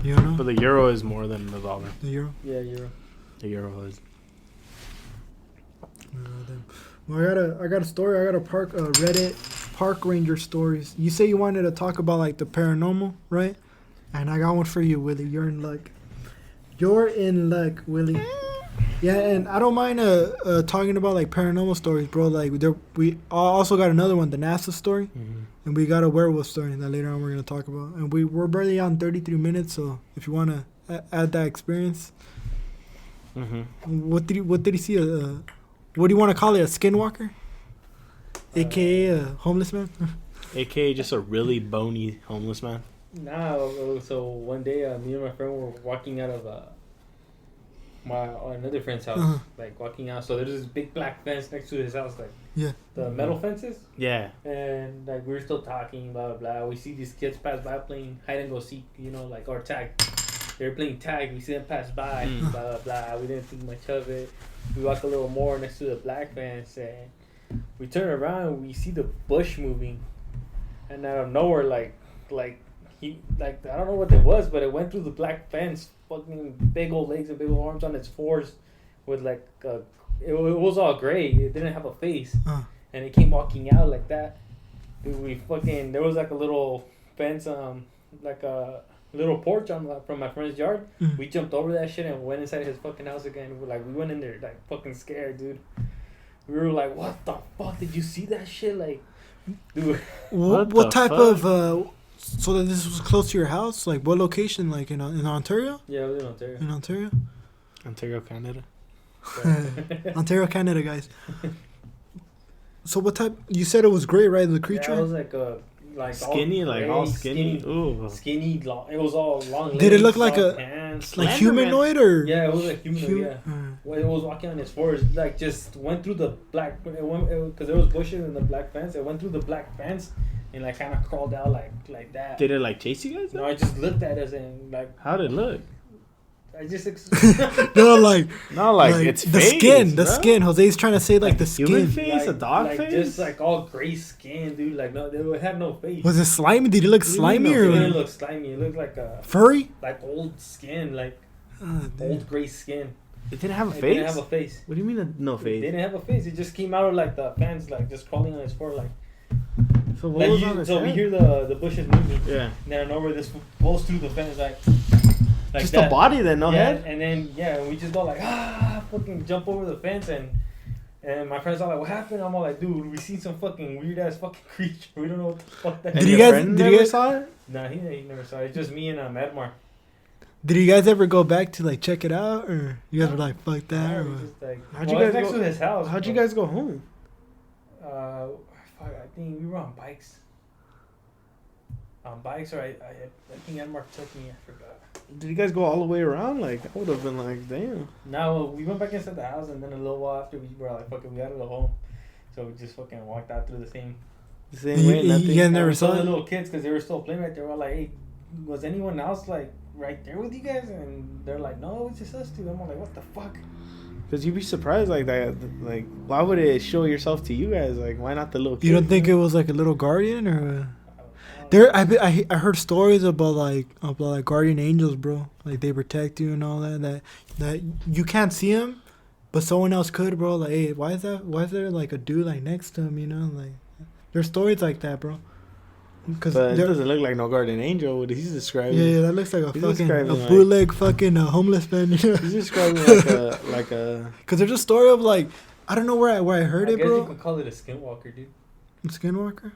You don't know? But the euro is more than the dollar. The euro? Yeah, euro. The euro is. Well, I got a story. I got a Reddit park ranger stories. You say you wanted to talk about like the paranormal, right? And I got one for you, Willie. You're in luck. You're in luck, Willie. Yeah, and I don't mind talking about like paranormal stories, bro. Like we also got another one, the NASA story, and we got a werewolf story that later on we're gonna talk about. And we're barely on 33 minutes, so if you wanna add that experience, what did he see? What do you want to call it? A skinwalker, aka a homeless man, aka just a really bony homeless man. No, so one day me and my friend were walking out of another friend's house, like walking out. So there's this big black fence next to his house, like the metal fences. Yeah. And like we were still talking, blah blah blah. We see these kids pass by playing hide and go seek, you know, like or tag. They were playing tag. We see them pass by, blah blah blah. We didn't think much of it. We walk a little more next to the black fence, and we turn around and we see the bush moving, and out of nowhere, like I don't know what it was, but it went through the black fence, fucking big old legs and big old arms on its fours, with like it was all gray. It didn't have a face, and it came walking out like that. Dude, there was like a little fence, like a little porch from my friend's yard. Mm. We jumped over that shit and went inside his fucking house again. We went in there like fucking scared, dude. We were like, what the fuck? Did you see that shit? Like, dude. What type of so that this was close to your house? Like what location? Like in Ontario? Yeah, it was in Ontario. In Ontario? Ontario, Canada. Ontario, Canada, guys. So what type? You said it was gray, right? The creature. Yeah, it was like skinny, all skinny. Ooh. Skinny. It was all long. Did it look legs, like a pants. like humanoid or? Yeah, it was like humanoid. Yeah. Well, it was walking on its four. Like just went through the black. Because there was bushes in the black fence. It went through the black fence and like kind of crawled out like that. Did it like chase you guys? No, I just looked at us and like. How'd it look? I just no, like it's the face, skin. bro. The skin. Jose's trying to say like the human skin. face, a dog face, just like all gray skin, dude. Like no, it had no face. Was it slimy? Did it look slimy or? It didn't look slimy. It looked like a furry. Like old skin, like old gray skin. It didn't have a face. It didn't have a face. What do you mean no face? It didn't have a face. It just came out of like the fence, like just crawling on its floor, like. So what was on its so head? we hear the bushes moving. Yeah. And then over this goes through the fence, like just that. a body then, no head. And then we just go like fucking jump over the fence and my friends are like, what happened? I'm all like, dude, we seen some fucking weird ass fucking creature. We don't know what the fuck that is. Did you guys saw it? Nah, he never saw it. It's just me and Edmar. Did you guys ever go back to like check it out, or you guys were like, fuck that? Or just, like, how'd you guys next go? To his house. How'd you guys go home? I think we were on bikes. Or I think Edmar took me. I forgot. Did you guys go all the way around? Like, I would have been like, damn. No, we went back inside the house, and then a little while after we were like, fuck it, we gotta go home. So we just fucking walked out through the same way. Nothing. You guys never saw the little kids because they were still playing right there. We're like, hey, was anyone else like right there with you guys? And they're like, no, it's just us two. I'm like, what the fuck? Because you'd be surprised like that. Like, why would it show yourself to you guys? Like, why not the little kids? You don't think it was like a little guardian or? I heard stories about guardian angels, bro. Like they protect you and all that. That you can't see them, but someone else could, bro. Like, hey, why is there like a dude like next to him? You know, like there's stories like that, bro. But it doesn't look like no guardian angel. What he's describing? Yeah, that looks like a bootleg fucking homeless man. You know? He's describing like a. Cause there's a story of like I don't know where I heard it, bro. You can call it a skinwalker, dude. A skinwalker.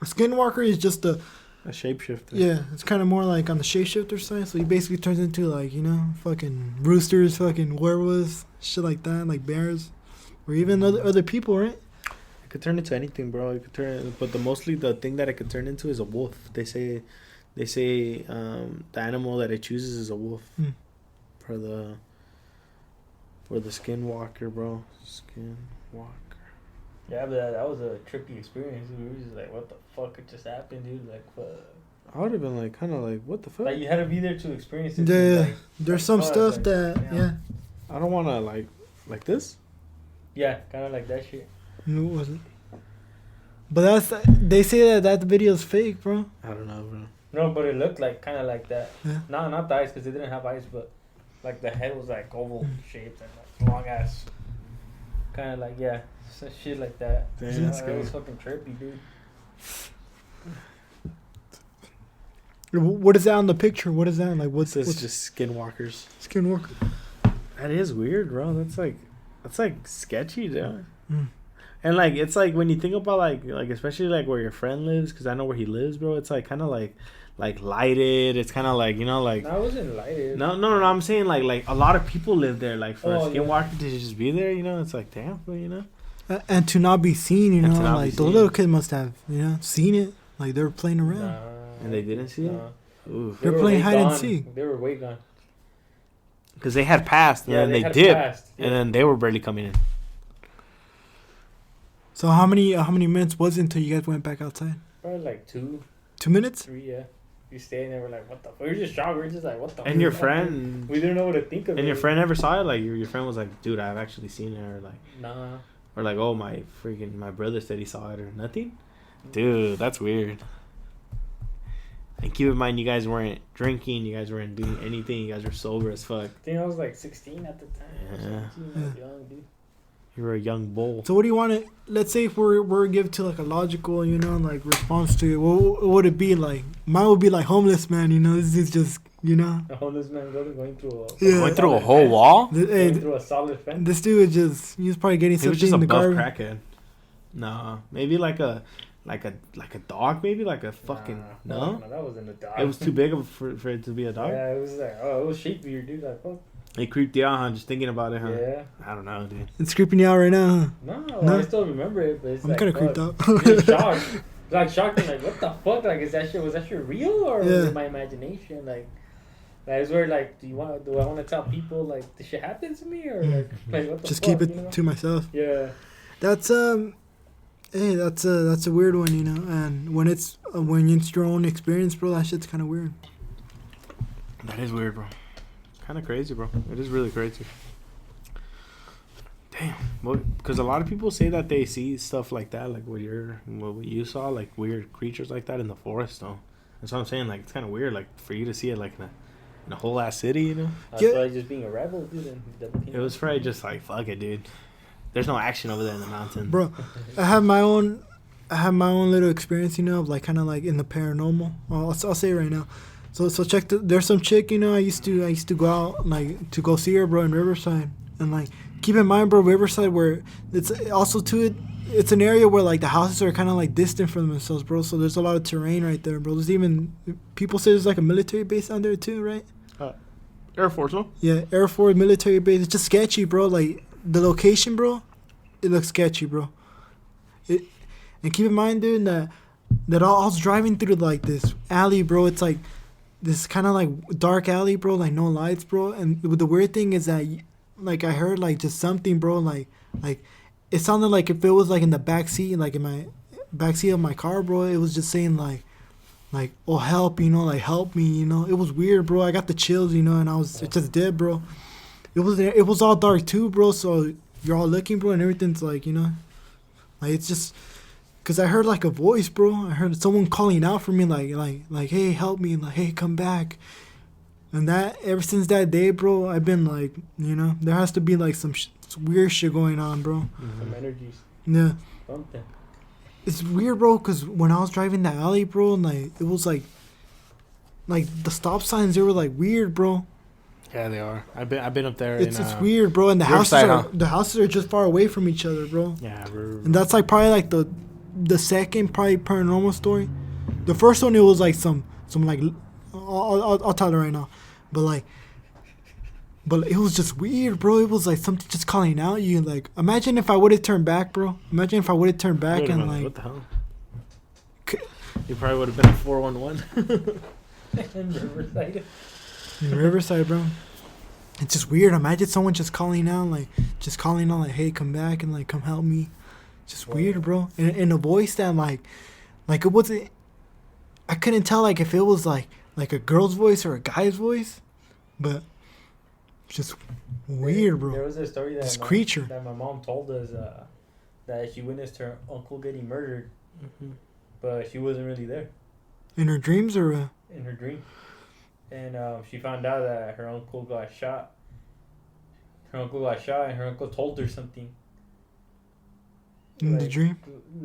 A skinwalker is just a shapeshifter. Yeah, it's kind of more like on the shapeshifter side. So he basically turns into like, you know, fucking roosters, fucking werewolves, shit like that, like bears, or even other people, right? It could turn into anything, bro. It could turn, but the thing that it could turn into is a wolf. They say, the animal that it chooses is a wolf. For the skinwalker, bro. Skinwalker. Yeah, but that was a trippy experience. We were just like, what the fuck it just happened, dude? Like, I would have been like, kind of like, what the fuck? Like, you had to be there to experience it. Yeah, like, there's some stuff like, that, yeah. I don't want to, like this? Yeah, kind of like that shit. No, it wasn't. But they say that video's fake, bro. I don't know, bro. No, but it looked like, kind of like that. Yeah. No, not the eyes, because they didn't have eyes, but, like, the head was, like, oval shaped and, like, long ass. Kind of like, yeah. So shit like that. Damn, that's It was fucking trippy, dude. What is that on the picture? What is that? Like, what's just skinwalkers. Skinwalker. That is weird, bro. That's like sketchy, dude. And like, it's like when you think about like especially like where your friend lives, because I know where he lives, bro. It's like kind of like lighted. It's kind of like, you know, like. No, it wasn't lighted. No. I'm saying like a lot of people live there. Like for a skinwalker to just be there, you know, it's like damn, but you know. And to not be seen, you know, like the little kid must have, you know, seen it. Like they were playing around. And they didn't see it? Ooh. They're playing hide and seek. They were way gone. Because they had passed, and then they dipped, and then they were barely coming in. So how many minutes was it until you guys went back outside? Probably like 2. 2 minutes? 3, yeah. We stayed and they were like, what the fuck? We were just shocked. We were just like, what the fuck? And your friend... We didn't know what to think of it. And your friend never saw it? Like, your friend was like, dude, I've actually seen it, or like... Nah. Or like, oh, my brother said he saw it, or nothing? Dude, that's weird. And keep in mind, you guys weren't drinking, you guys weren't doing anything, you guys were sober as fuck. I think I was like 16 at the time. Yeah. I was young, dude. You're a young bull. So what do you want to? Let's say if we're give to like a logical, like response to it. What would it be like? Mine would be like homeless man. This is just a homeless man going through a whole wall. Going through a solid fence. This dude he was probably getting something in the garbage. Crackhead. No, maybe like a dog, maybe like a fucking no. That wasn't a dog. It was too big for it to be a dog. Yeah, it was like it was shaped weird, dude. Like fuck. It creeped you out, huh? Just thinking about it, huh? Yeah. I don't know, dude. It's creeping you out right now, huh? No, I still remember it, but it's I'm kind of creeped out. Just shocked. Like shocked and like, what the fuck? Like, was that shit real or was it my imagination? Like it's where like, do I want to tell people like this shit happened to me or like what the just fuck, keep it to myself. Yeah. That's hey, that's a weird one, and when it's your own experience, bro, that shit's kind of weird. That is weird, bro. Kind of crazy, bro. It is really crazy. Damn. Because a lot of people say that they see stuff like that, like what you saw, like weird creatures like that in the forest, though. That's what I'm saying. Like, it's kind of weird, like, for you to see it, like, in a whole ass city, That's probably just being a rebel, dude. It was probably just like, fuck it, dude. There's no action over there in the mountains. Bro, I have my own little experience, of like kind of like in the paranormal. I'll say it right now. So check there's some chick, I used to go out like to go see her, bro, in Riverside. And like keep in mind, bro, Riverside where it's also it's an area where like the houses are kind of like distant from themselves, bro. So there's a lot of terrain right there, bro. There's even people say there's like a military base down there too, right? Air Force, no? Yeah, Air Force military base. It's just sketchy, bro. Like the location, bro, it looks sketchy, bro. And keep in mind, dude, that I was driving through like this alley, bro. It's like this kind of like dark alley, bro, like no lights, bro. And the weird thing is that like I heard like just something, bro, like it sounded like if it was like in the back seat, like in my back seat of my car, bro. It was just saying like oh help, like help me, It was weird, bro. I got the chills, and I was just dead, bro. It was all dark too, bro. So you're all looking, bro, and everything's like like it's just. Cause I heard like a voice, bro. I heard someone calling out for me, like, hey, help me, like, hey, come back. And that ever since that day, bro, I've been like, there has to be like some weird shit going on, bro. Some energies. Yeah. Something. It's weird, bro. Cause when I was driving that alley, bro, like it was like the stop signs, they were like weird, bro. Yeah, they are. I've been up there. It's weird, bro. And the houses are just far away from each other, bro. Yeah, and that's like probably like the second probably paranormal story. The first one, it was like some like I'll tell it right now, but it was just weird, bro. It was like something just calling out you. Like imagine if I would have turned back, bro. Imagine if I would have turned back and like what the hell? You probably would have been a 411. In Riverside, bro. It's just weird. Imagine someone just calling out like hey, come back and like come help me. Just weird, bro. In a voice that like it wasn't. I couldn't tell like if it was like a girl's voice or a guy's voice, but just weird, bro. There was a story that creature that my mom told us that she witnessed her uncle getting murdered, but she wasn't really there. In her dreams or in her dream, and she found out that her uncle got shot. Her uncle got shot, and her uncle told her something. In the dream?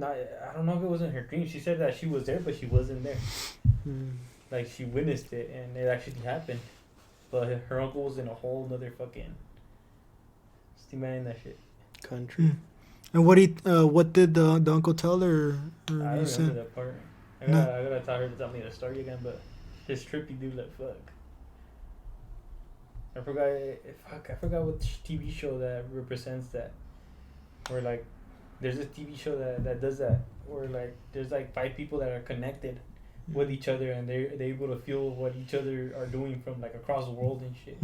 I don't know if it was in her dream. She said that she was there, but she wasn't there. Like, she witnessed it, and it actually happened. But her uncle was in a whole nother fucking... man in that shit. Country. And what did the uncle tell her? I don't remember that part. I gotta tell her to tell me the story again, but his trippy dude, like, fuck. I forgot what TV show that represents that. Where, like, there's a TV show that does that, where like there's like 5 people that are connected with each other, and they're able to feel what each other are doing from like across the world and shit.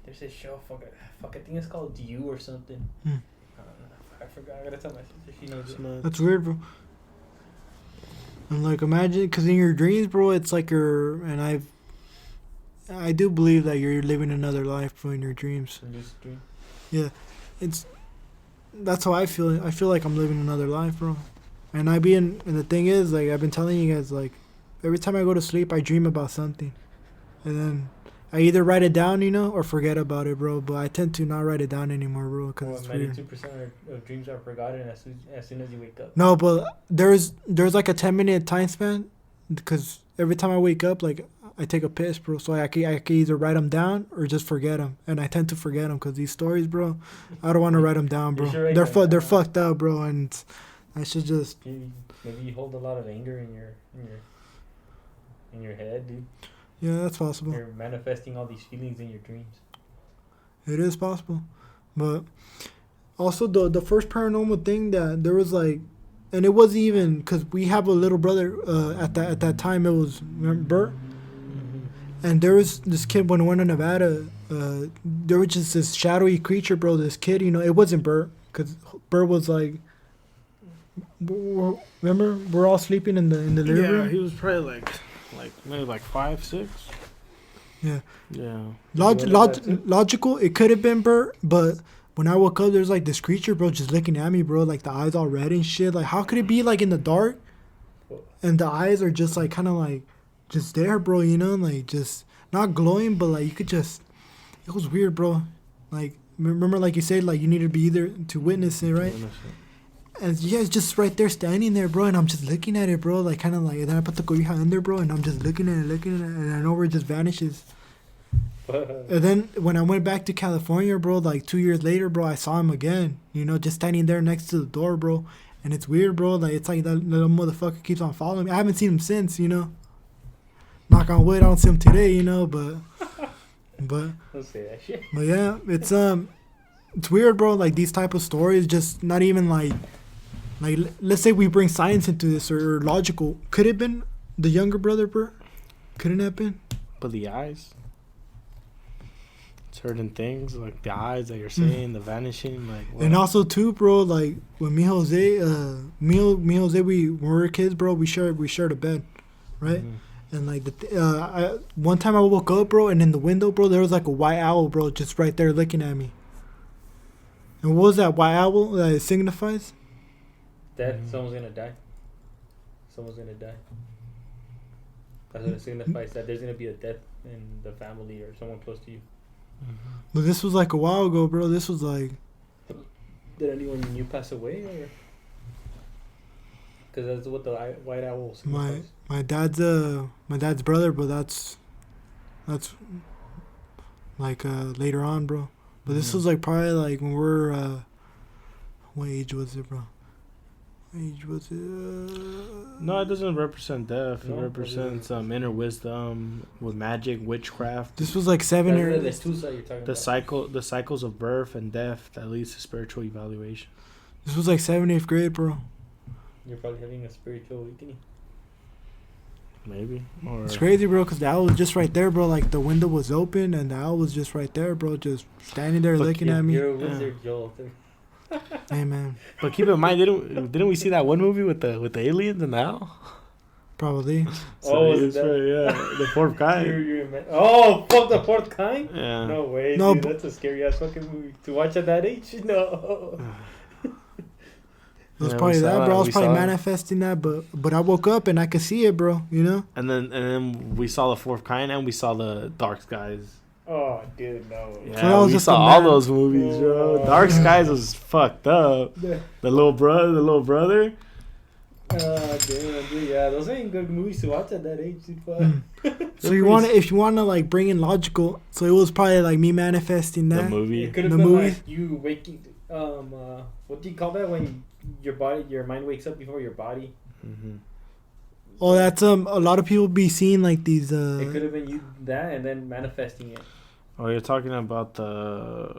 There's this show, fuck, I think it's called You or something. I don't know. I forgot. I gotta tell my sister, she knows it. That's weird, bro. And like imagine, because in your dreams, bro, it's like I do believe that you're living another life, bro, in your dreams. In this dream. Yeah, that's how I feel. I feel like I'm living another life, bro. And and the thing is, like, I've been telling you guys, like, every time I go to sleep, I dream about something. And then I either write it down, or forget about it, bro. But I tend to not write it down anymore, bro, because it's 92% of dreams are forgotten as soon as you wake up. No, but there's like a 10-minute time span, because every time I wake up, like I take a piss, bro. So I can either write them down or just forget them, and I tend to forget them because these stories, bro, I don't want to write them down, bro. They're fucked up, bro, and I should just. Maybe you hold a lot of anger in your head, dude. Yeah, that's possible. You're manifesting all these feelings in your dreams. It is possible. But also the first paranormal thing that there was like, and it wasn't even, because we have a little brother at that time, it was, remember, Bert? Mm-hmm. And there was this kid when we went to Nevada, there was just this shadowy creature, bro, this kid, it wasn't Bert, because Bert was like, remember, we're all sleeping in the living room? Yeah, he was probably maybe 5, 6. Yeah. Yeah. Logical, it could have been Bert, but when I woke up, there's like this creature, bro, just looking at me, bro, like the eyes all red and shit. Like, how could it be like in the dark and the eyes are just like kind of like just there, bro, like just not glowing, but like you could just, it was weird, bro. Like, remember, like you said, like you needed to be either to witness it, right? And yeah, it's just right there standing there, bro, and I'm just looking at it, bro, like kind of like, and then I put the cobija under, bro, and I'm just looking at it, and I know where it just vanishes. And then when I went back to California, bro, like 2 years later, bro, I saw him again, just standing there next to the door, bro, and it's weird, bro, like it's like that little motherfucker keeps on following me. I haven't seen him since, knock on wood, I don't see him today, but Don't say that shit. But yeah, it's weird, bro, like these type of stories, just not even like, let's say we bring science into this or logical. Could it have been the younger brother, bro? Couldn't have been. But the eyes. Certain things, like the eyes that you're saying, the vanishing, like. What? And also, too, bro, like when me and Jose, when we were kids, bro, we shared a bed, right? Mm-hmm. And like, one time I woke up, bro, and in the window, bro, there was like a white owl, bro, just right there looking at me. And what was that white owl that it signifies? That someone's gonna die. Someone's gonna die. That's what it signifies, that there's gonna be a death in the family or someone close to you. Mm-hmm. But this was like a while ago, bro. This was like. Did anyone you pass away, or? Because that's what the white owl signifies. My dad's brother, but that's like later on, bro. But this was like probably like when we're what age was it, bro? Age was it? No, it doesn't represent death. It represents inner wisdom with magic, witchcraft. This was like 7 or. The cycles of birth and death that leads to spiritual evaluation. This was like 7th, 8th grade, bro. You're probably having a spiritual awakening. Maybe. Or it's crazy, bro, because the owl was just right there, bro. Like the window was open and the owl was just right there, bro, just standing there looking at me. You're a wizard, Joel. Hey, man. But keep in mind, didn't we see that one movie with the aliens and the owl? Probably. So it's right, yeah, the fourth kind. Oh, fuck, the fourth kind? Yeah. No way, no, dude, that's a scary ass fucking movie to watch at that age. No. It was probably that, bro. I was probably manifesting that, but I woke up and I could see it, bro. And then we saw the fourth kind and we saw the Dark Skies. Oh, dude, no. Yeah, so we saw all those movies, bro. Dark Skies was fucked up. The little brother. Damn, dude, yeah, those ain't good movies to watch at that age, dude. So if you wanna like bring in logical, so it was probably like me manifesting that. The movie. It could have been like you waking. What do you call that when your mind wakes up before your body? Mm-hmm. Oh, that's a lot of people be seeing like these. It could have been you that and then manifesting it. Oh, you're talking about the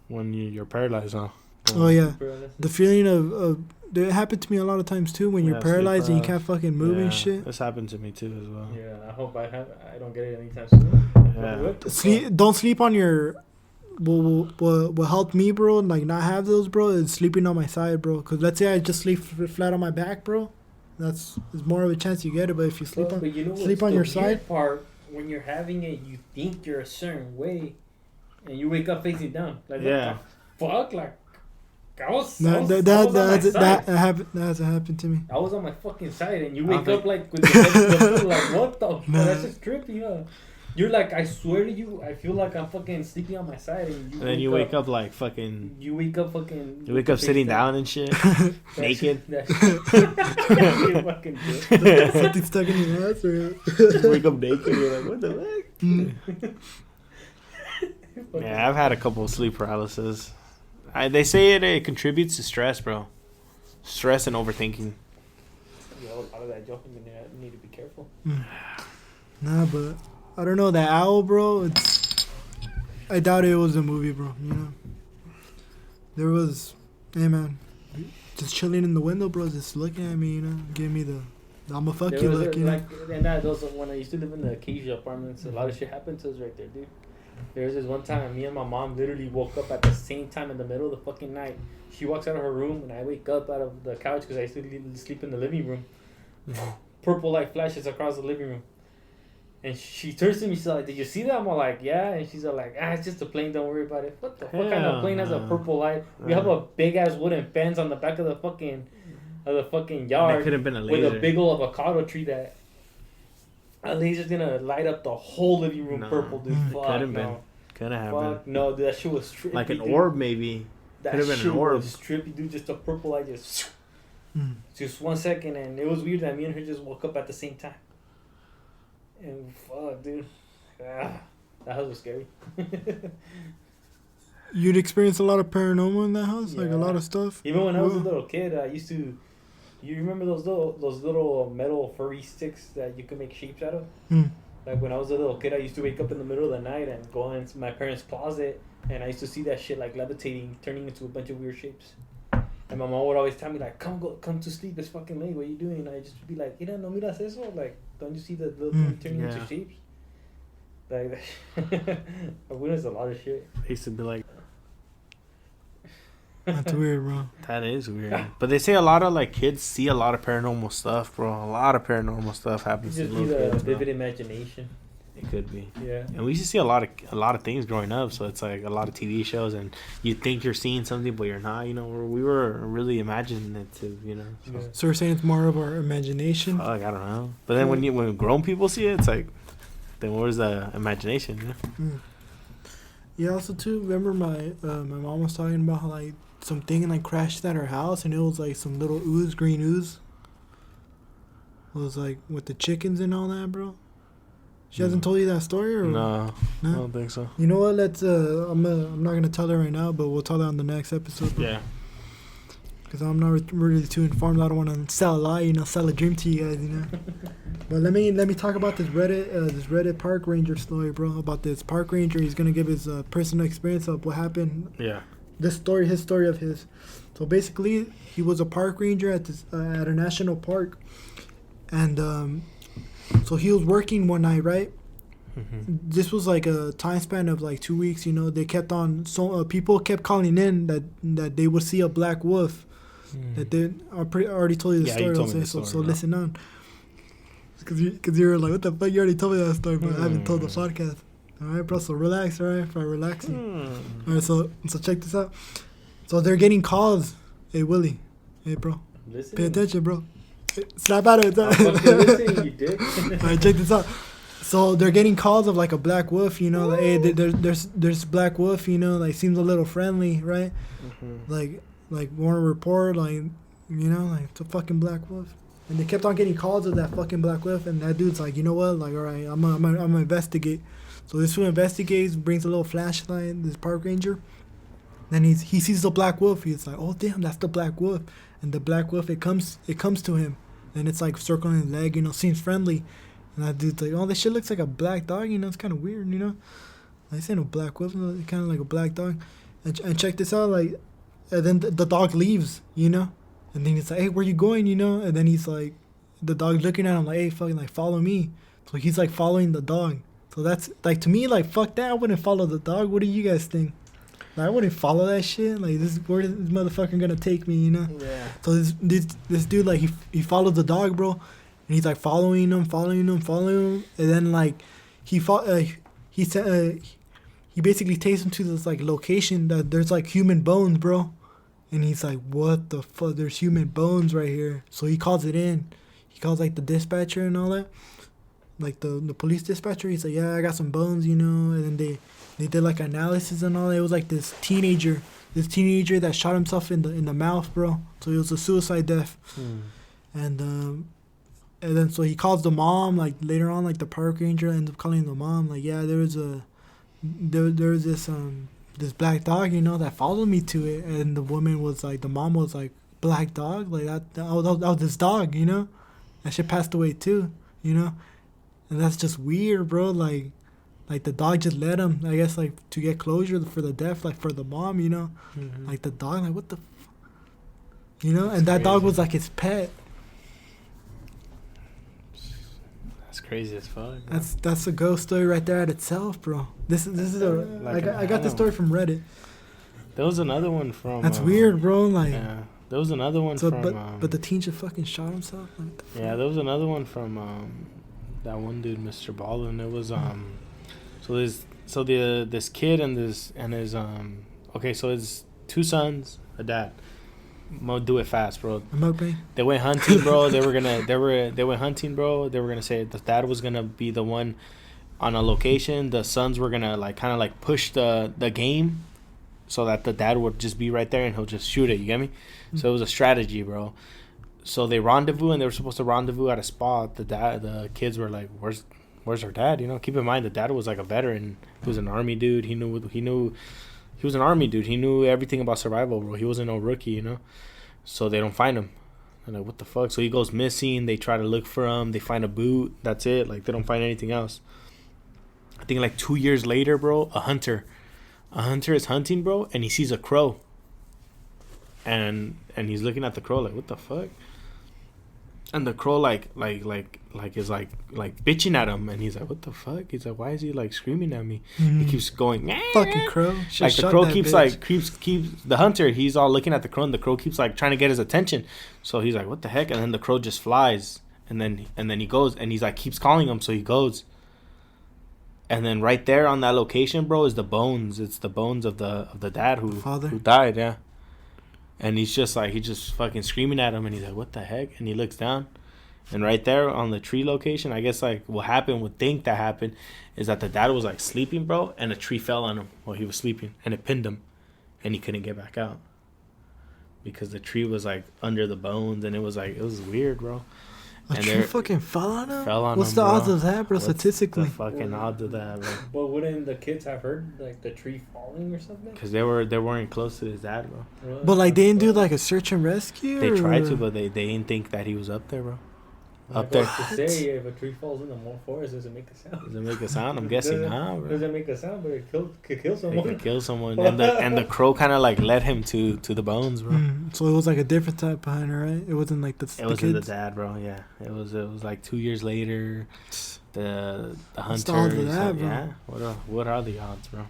when you're paralyzed, huh? Oh yeah, the feeling of it happened to me a lot of times too. When you're paralyzed and you can't fucking move and shit. This happened to me too as well. Yeah, I hope I don't get it anytime soon. Yeah. Don't sleep on your. What helped me, bro, like not have those, bro, is sleeping on my side, bro. Cause let's say I just sleep flat on my back, bro. There's more of a chance you get it. But if you sleep on your side, part when you're having it, you think you're a certain way, and you wake up facing down. Like what the fuck, like. That hasn't happened to me. I was on my fucking side, and you wake up like with the like, what the fuck? That's just trippy, huh? You're like, I swear to you, I feel like I'm fucking sleeping on my side, and then you wake up like fucking. You wake up fucking. You wake up sitting down and shit, naked. Something stuck in your ass, or you wake up naked. You're like, what the heck? Yeah, I've had a couple of sleep paralysis. They say it contributes to stress, bro. Stress and overthinking. Yeah, a lot of that joking, you need to be careful. Nah, but I don't know, that owl, bro. I doubt it was a movie, bro. You know, there was, hey man, just chilling in the window, bro, just looking at me, you know, giving me the I'ma fuck you look, you know. And those when I used to live in the Acacia apartments, a lot of shit happened to us right there, dude. There was this one time, me and my mom literally woke up at the same time in the middle of the fucking night. She walks out of her room, and I wake up out of the couch because I used to sleep in the living room. Purple light flashes across the living room. And she turns to me, she's like, did you see that? I'm all like, yeah. And she's all like, it's just a plane, don't worry about it. What the fuck kind of plane has a purple light? We have a big-ass wooden fence on the back of the fucking yard. Could have been a laser. With a big old avocado tree that a laser's gonna light up the whole living room purple, dude. Fuck, could have been. Could have happened. No, dude, that shit was trippy. Like an orb, maybe. Could have been an orb. Was trippy, dude. Just a purple light, just 1 second, and it was weird that me and her just woke up at the same time. And fuck, dude. That house was scary. You'd experience a lot of paranormal in that house, like a lot of stuff. Even when I was a little kid, I used to. You remember those little metal furry sticks that you could make shapes out of? Like when I was a little kid, I used to wake up in the middle of the night and go into my parents' closet, and I used to see that shit like levitating, turning into a bunch of weird shapes. And my mom would always tell me like, come to sleep, it's fucking late, what are you doing? And I just be like, no miras eso? Like, don't you see the little thing turning into shapes? Like, I witnessed a lot of shit. I used to be like, that's weird, bro. That is weird. But they say a lot of like kids see a lot of paranormal stuff, bro. A lot of paranormal stuff happens to little kids. Vivid imagination. It could be. Yeah. And we used to see a lot of things growing up, so it's like a lot of TV shows, and you think you're seeing something, but you're not. You know, we were really imaginative. You know. So we're saying it's more of our imagination. Like I don't know. But then when grown people see it, it's like, then where's the imagination? You know. Yeah. Also too, remember my mom was talking about how like something like crashed at her house, and it was like some little green ooze. It was like with the chickens and all that, bro. She hasn't told you that story, or no? I don't think so. You know what? Let's. I'm not gonna tell her right now, but we'll tell her on the next episode. Bro. Yeah. Because I'm not really too informed. I don't want to sell a lie, sell a dream to you guys, But let me talk about this Reddit park ranger story, bro. About this park ranger, he's gonna give his personal experience of what happened. Yeah. His story of his. So basically, he was a park ranger at a national park, and so he was working one night, right? Mm-hmm. This was like a time span of like 2 weeks. They kept on. So people kept calling in that they would see a black wolf. That they I already told you the story. You told me the story. So listen on. Because you were like, what the fuck? You already told me that story, but I haven't told the podcast. All right, bro. So relax, all right? For relaxing. All right. So check this out. So they're getting calls. Hey Willie. Hey bro. Listen. Pay attention, bro. Snap out of it. Listening, you dick. All right, check this out. So they're getting calls of like a black wolf. Like, hey, there's black wolf. Like seems a little friendly, right? Mm-hmm. Like want to report, like it's a fucking black wolf. And they kept on getting calls of that fucking black wolf, and that dude's like, you know what? Like, all right, I'm gonna investigate. So this one investigates, brings a little flashlight, this park ranger. Then he sees the black wolf. He's like, oh damn, that's the black wolf. And the black wolf, it comes to him, and it's like circling his leg, seems friendly. And that dude's like, oh, this shit looks like a black dog, it's kind of weird, I say no black wolf, it's kind of like a black dog. And check this out, like, and then the dog leaves, and then he's like, hey, where you going, and then he's like, the dog looking at him like, hey, fucking, like, follow me. So he's like following the dog. So that's like, to me, like, fuck that, I wouldn't follow the dog. What do you guys think? Like, I wouldn't follow that shit. Like, where is this motherfucker gonna take me, Yeah. So this dude, like, he followed the dog, bro, and he's like following him, and then like he basically takes him to this like location that there's like human bones, bro, And he's like, what the fuck? There's human bones right here. So he calls it in. He calls like the dispatcher and all that. Like the police dispatcher. He's like, yeah, I got some bones, you know. And then they did like analysis and all that. It was like this teenager that shot himself in the mouth, bro. So it was a suicide death. And then so he calls the mom, like later on, like the park ranger ends up calling the mom, like, yeah, there was this black dog, you know, that followed me to it. And the woman was like, the mom was like, black dog? Like that was this dog, you know? That shit passed away too, you know? And that's just weird, bro. Like the dog just let him, I guess, like to get closure for the death, like for the mom, you know? Like the dog, like what the you know? That's and that crazy. Dog was like his pet. That's crazy as fuck. Bro. That's a ghost story right there at itself, bro. This is I got this story from Reddit. There was another one from. That's weird, bro. Like. Yeah. There was another one from. But the teen just fucking shot himself. Like, yeah, there was another one from that one dude, Mr. Baldwin. It was this kid and his okay, so his two sons, a dad. I'm gonna do it fast, bro. They went hunting, bro. They went hunting, bro. They were gonna say the dad was gonna be the one on a location. The sons were gonna like kind of like push the game so that the dad would just be right there and he'll just shoot it. You get me? Mm-hmm. So it was a strategy, bro. So they rendezvous and they were supposed to rendezvous at a spot. The kids were like, "Where's our dad?" You know. Keep in mind the dad was like a veteran. He was an army dude. He was an army dude. He knew everything about survival, bro. He wasn't no rookie, you know. So they don't find him. They're like, what the fuck? So he goes missing. They try to look for him. They find a boot. That's it. Like, they don't find anything else. I think like 2 years later, bro, a hunter is hunting, bro, and he sees a crow. And he's looking at the crow like, what the fuck? And the crow like is like bitching at him, and he's like, what the fuck? He's like, why is he like screaming at me? He keeps going, fucking crow. Like the crow keeps keeps the hunter. He's all looking at the crow, and the crow keeps like trying to get his attention. So he's like, what the heck? And then the crow just flies, and then he goes, and he's like keeps calling him, so he goes. And then right there on that location, bro, is the bones. It's the bones of the dad who died, yeah. And he's just fucking screaming at him, and he's like, what the heck? And he looks down, and right there on the tree location, I guess like what think that happened is that the dad was like sleeping, bro, and a tree fell on him while he was sleeping, and it pinned him, and he couldn't get back out because the tree was like under the bones, and it was weird, bro. A tree fucking fell on him? What's the odds of that, bro, statistically? What's the fucking odds of that, bro? Well, wouldn't the kids have heard, like, the tree falling or something? Because they weren't close to his dad, bro. Really? But, like, they didn't do, like, a search and rescue? They tried to, but they didn't think that he was up there, bro. Up there. To say, if a tree falls in the forest, does it make a sound? Does it make a sound? I'm guessing not, bro. Does it make a sound? But it could kill someone. It could kill someone. And the crow kind of like led him to the bones, bro. So it was like a different type of hunter, right? It wasn't like the It wasn't the dad, bro. Yeah, it was like 2 years later. The hunter. What's the odds of that, bro? Yeah. What are the odds, bro?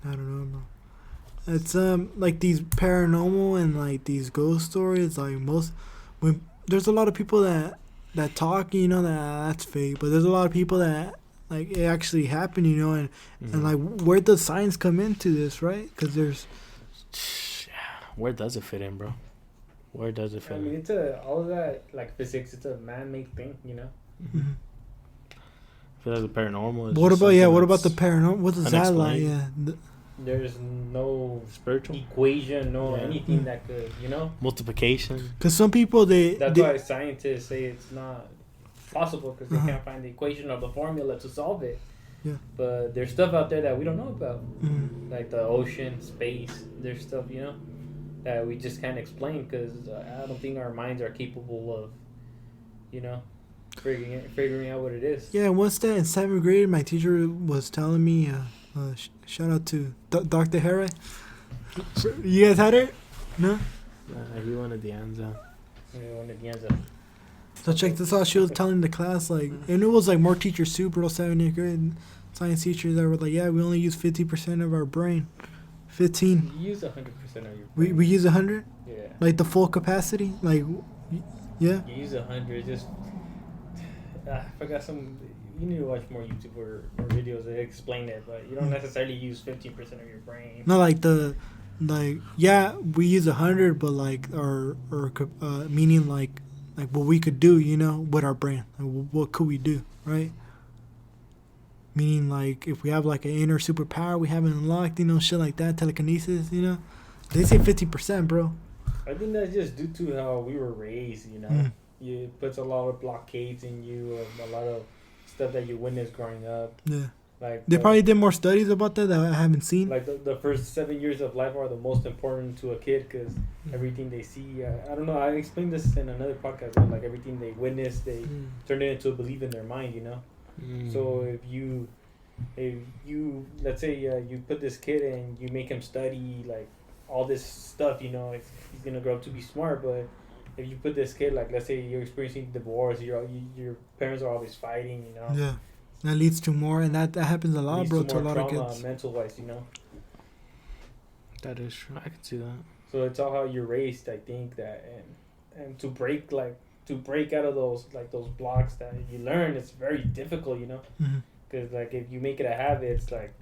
I don't know, bro. It's like these paranormal and like these ghost stories, like there's a lot of people that talk, you know, that's fake, but there's a lot of people that like it actually happened, you know, and like where does science come into this, right? Because there's where does it fit in, bro? Where does it fit in? I mean, it's all of that, like physics, it's a man-made thing, you know. I feel like the paranormal is what about the paranormal? What is that like? Yeah. There's no spiritual equation, anything that could, you know, multiplication. Because some people that's why scientists say it's not possible because they can't find the equation or the formula to solve it. Yeah. But there's stuff out there that we don't know about, like the ocean, space. There's stuff, you know, that we just can't explain because I don't think our minds are capable of, you know, figuring out what it is. Yeah, once that in 7th grade, my teacher was telling me. Shout out to Dr. Harry. You guys had it? No? He wanted the answer. So check this out. She was telling the class, like, and it was like more teachers too, bro. 7th, 8th grade science teachers that were like, yeah, we only use 50% of our brain. 15. You use 100% of your brain. We use 100? Yeah. Like the full capacity? Like, yeah? You use 100. Just, I forgot some. you need to watch more YouTube or videos that explain it, but you don't necessarily use 15% of your brain. No, yeah, we use 100, but like or meaning like what we could do, with our brain. Like, what could we do, right? Meaning like if we have like an inner superpower we haven't unlocked, shit like that, telekinesis, they say 50%, bro. I think that's just due to how we were raised, It puts a lot of blockades in you, a lot of stuff that you witnessed growing up. Yeah. Like they probably did more studies about that I haven't seen. Like the first 7 years of life are the most important to a kid because everything they see. I don't know. I explained this in another podcast. Like everything they witness, they turn it into a belief in their mind. So if you let's say you put this kid and you make him study like all this stuff, he's gonna grow up to be smart. But if you put this kid like let's say you're experiencing divorce, your parents are always fighting, Yeah. That leads to more, and that happens a lot, bro, to a lot of kids. Mental wise, That is true. I can see that. So it's all how you're raised, I think, that and to break out of those blocks that you learn, it's very difficult, because like if you make it a habit, it's like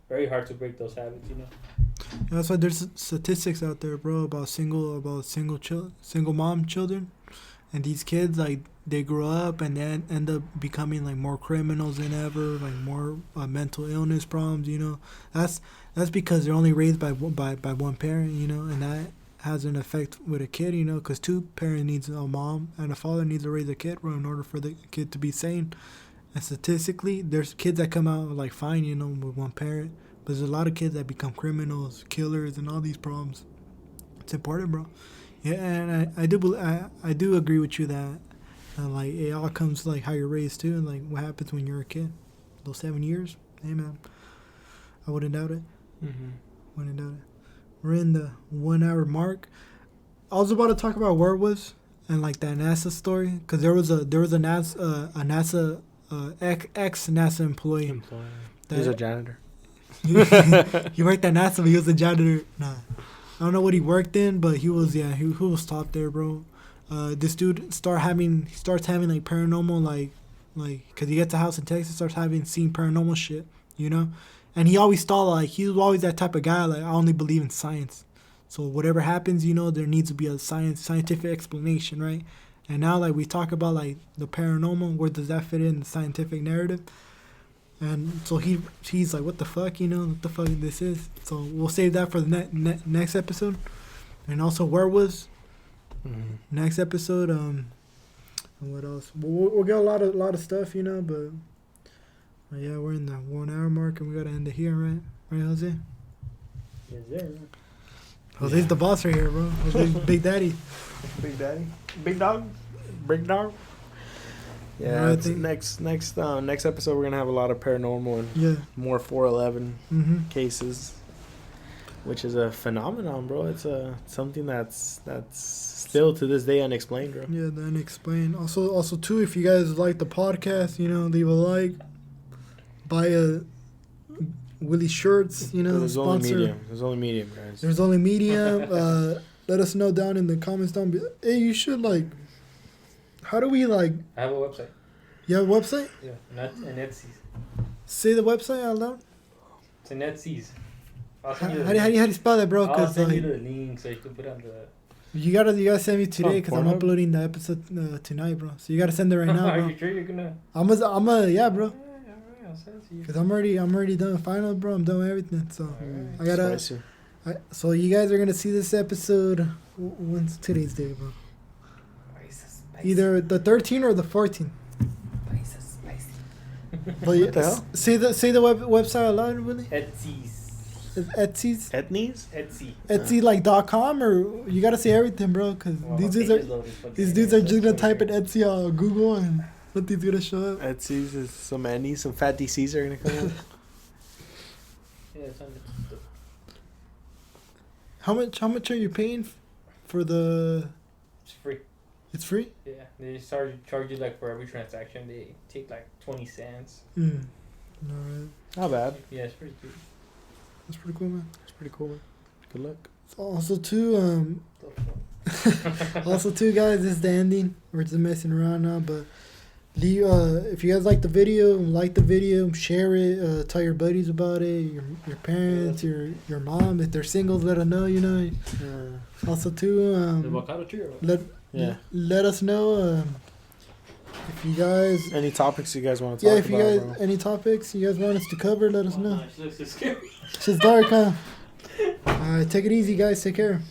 very hard to break those habits, Yeah, that's why there's statistics out there, bro, about single mom children, and these kids like they grow up and then end up becoming like more criminals than ever, like more mental illness problems. That's because they're only raised by one parent, and that has an effect with a kid, because two parents needs a mom and a father needs to raise a kid, bro, in order for the kid to be sane. And statistically, there's kids that come out like fine, with one parent, but there's a lot of kids that become criminals, killers, and all these problems. It's important, bro. Yeah, and I do agree with you that like it all comes to like how you're raised too, and like what happens when you're a kid. Those 7 years, hey man, I wouldn't doubt it. Wouldn't doubt it. We're in the 1 hour mark. I was about to talk about werewolves and like that NASA story, because there was a NASA ex NASA employee. He's a janitor. He worked at NASA, but he was a janitor. Nah, I don't know what he worked in, but he was top there, bro. This dude starts having like paranormal, like because he gets a house in Texas, starts seen paranormal shit, and he always thought like he was always that type of guy, like I only believe in science, so whatever happens, there needs to be a scientific explanation, right? And now like we talk about like the paranormal, where does that fit in the scientific narrative? And so he's like, what the fuck, what the fuck this is? So we'll save that for the next episode, and also werewolves. Next episode, and what else? We'll get a lot of stuff, but yeah, we're in the 1 hour mark and we gotta end it here, right, Jose? Yes, sir. Jose's the boss right here, bro. Jose's Big Daddy. Big dog. Yeah, next episode we're gonna have a lot of paranormal and more 411 cases, which is a phenomenon, bro. It's something that's still to this day unexplained, bro. Yeah, the unexplained. Also too, if you guys like the podcast, leave a like, buy a Willie shirts, There's sponsor. There's only medium, guys. There's only medium. Let us know down in the comments down below. Hey, you should how do we I have a website. You have a website? Yeah, and Etsy. Say the website out loud. It's an Etsy. How do you spell that, bro? I'll send you the link so you can put on the. You gotta send me today because I'm uploading the episode tonight, bro. So you gotta send it right now, bro. Are you sure you're gonna? Yeah, bro. I'll send it to you. Cause I'm already done with final, bro. I'm done with everything. So I gotta. So you guys are gonna see this episode. When's today's day, bro? Either the 13th or the 14th. But what the hell? Say the website out loud, really. Etsy's. Etsy like .com, or you gotta say everything, bro, because these dudes are just gonna type in Etsy on Google and nothing's gonna show up. Etsy's is some Annies, some fat DCs are gonna come up. Yeah, it's on the. How much are you paying for the? It's free. It's free? Yeah, they charge you like for every transaction. They take like 20 cents. Alright. Not bad. Yeah, it's pretty good. That's pretty cool, man. Good luck. Also too, guys, this is the ending. We're just messing around now, but leave. If you guys like the video, share it. Tell your buddies about it. Your parents, your mom. If they're singles, let them know. You know. Also too. Let us know. If you guys any topics you guys want to talk about, if you guys any topics you guys want us to cover, let us know. It's dark, huh? All right, take it easy, guys. Take care.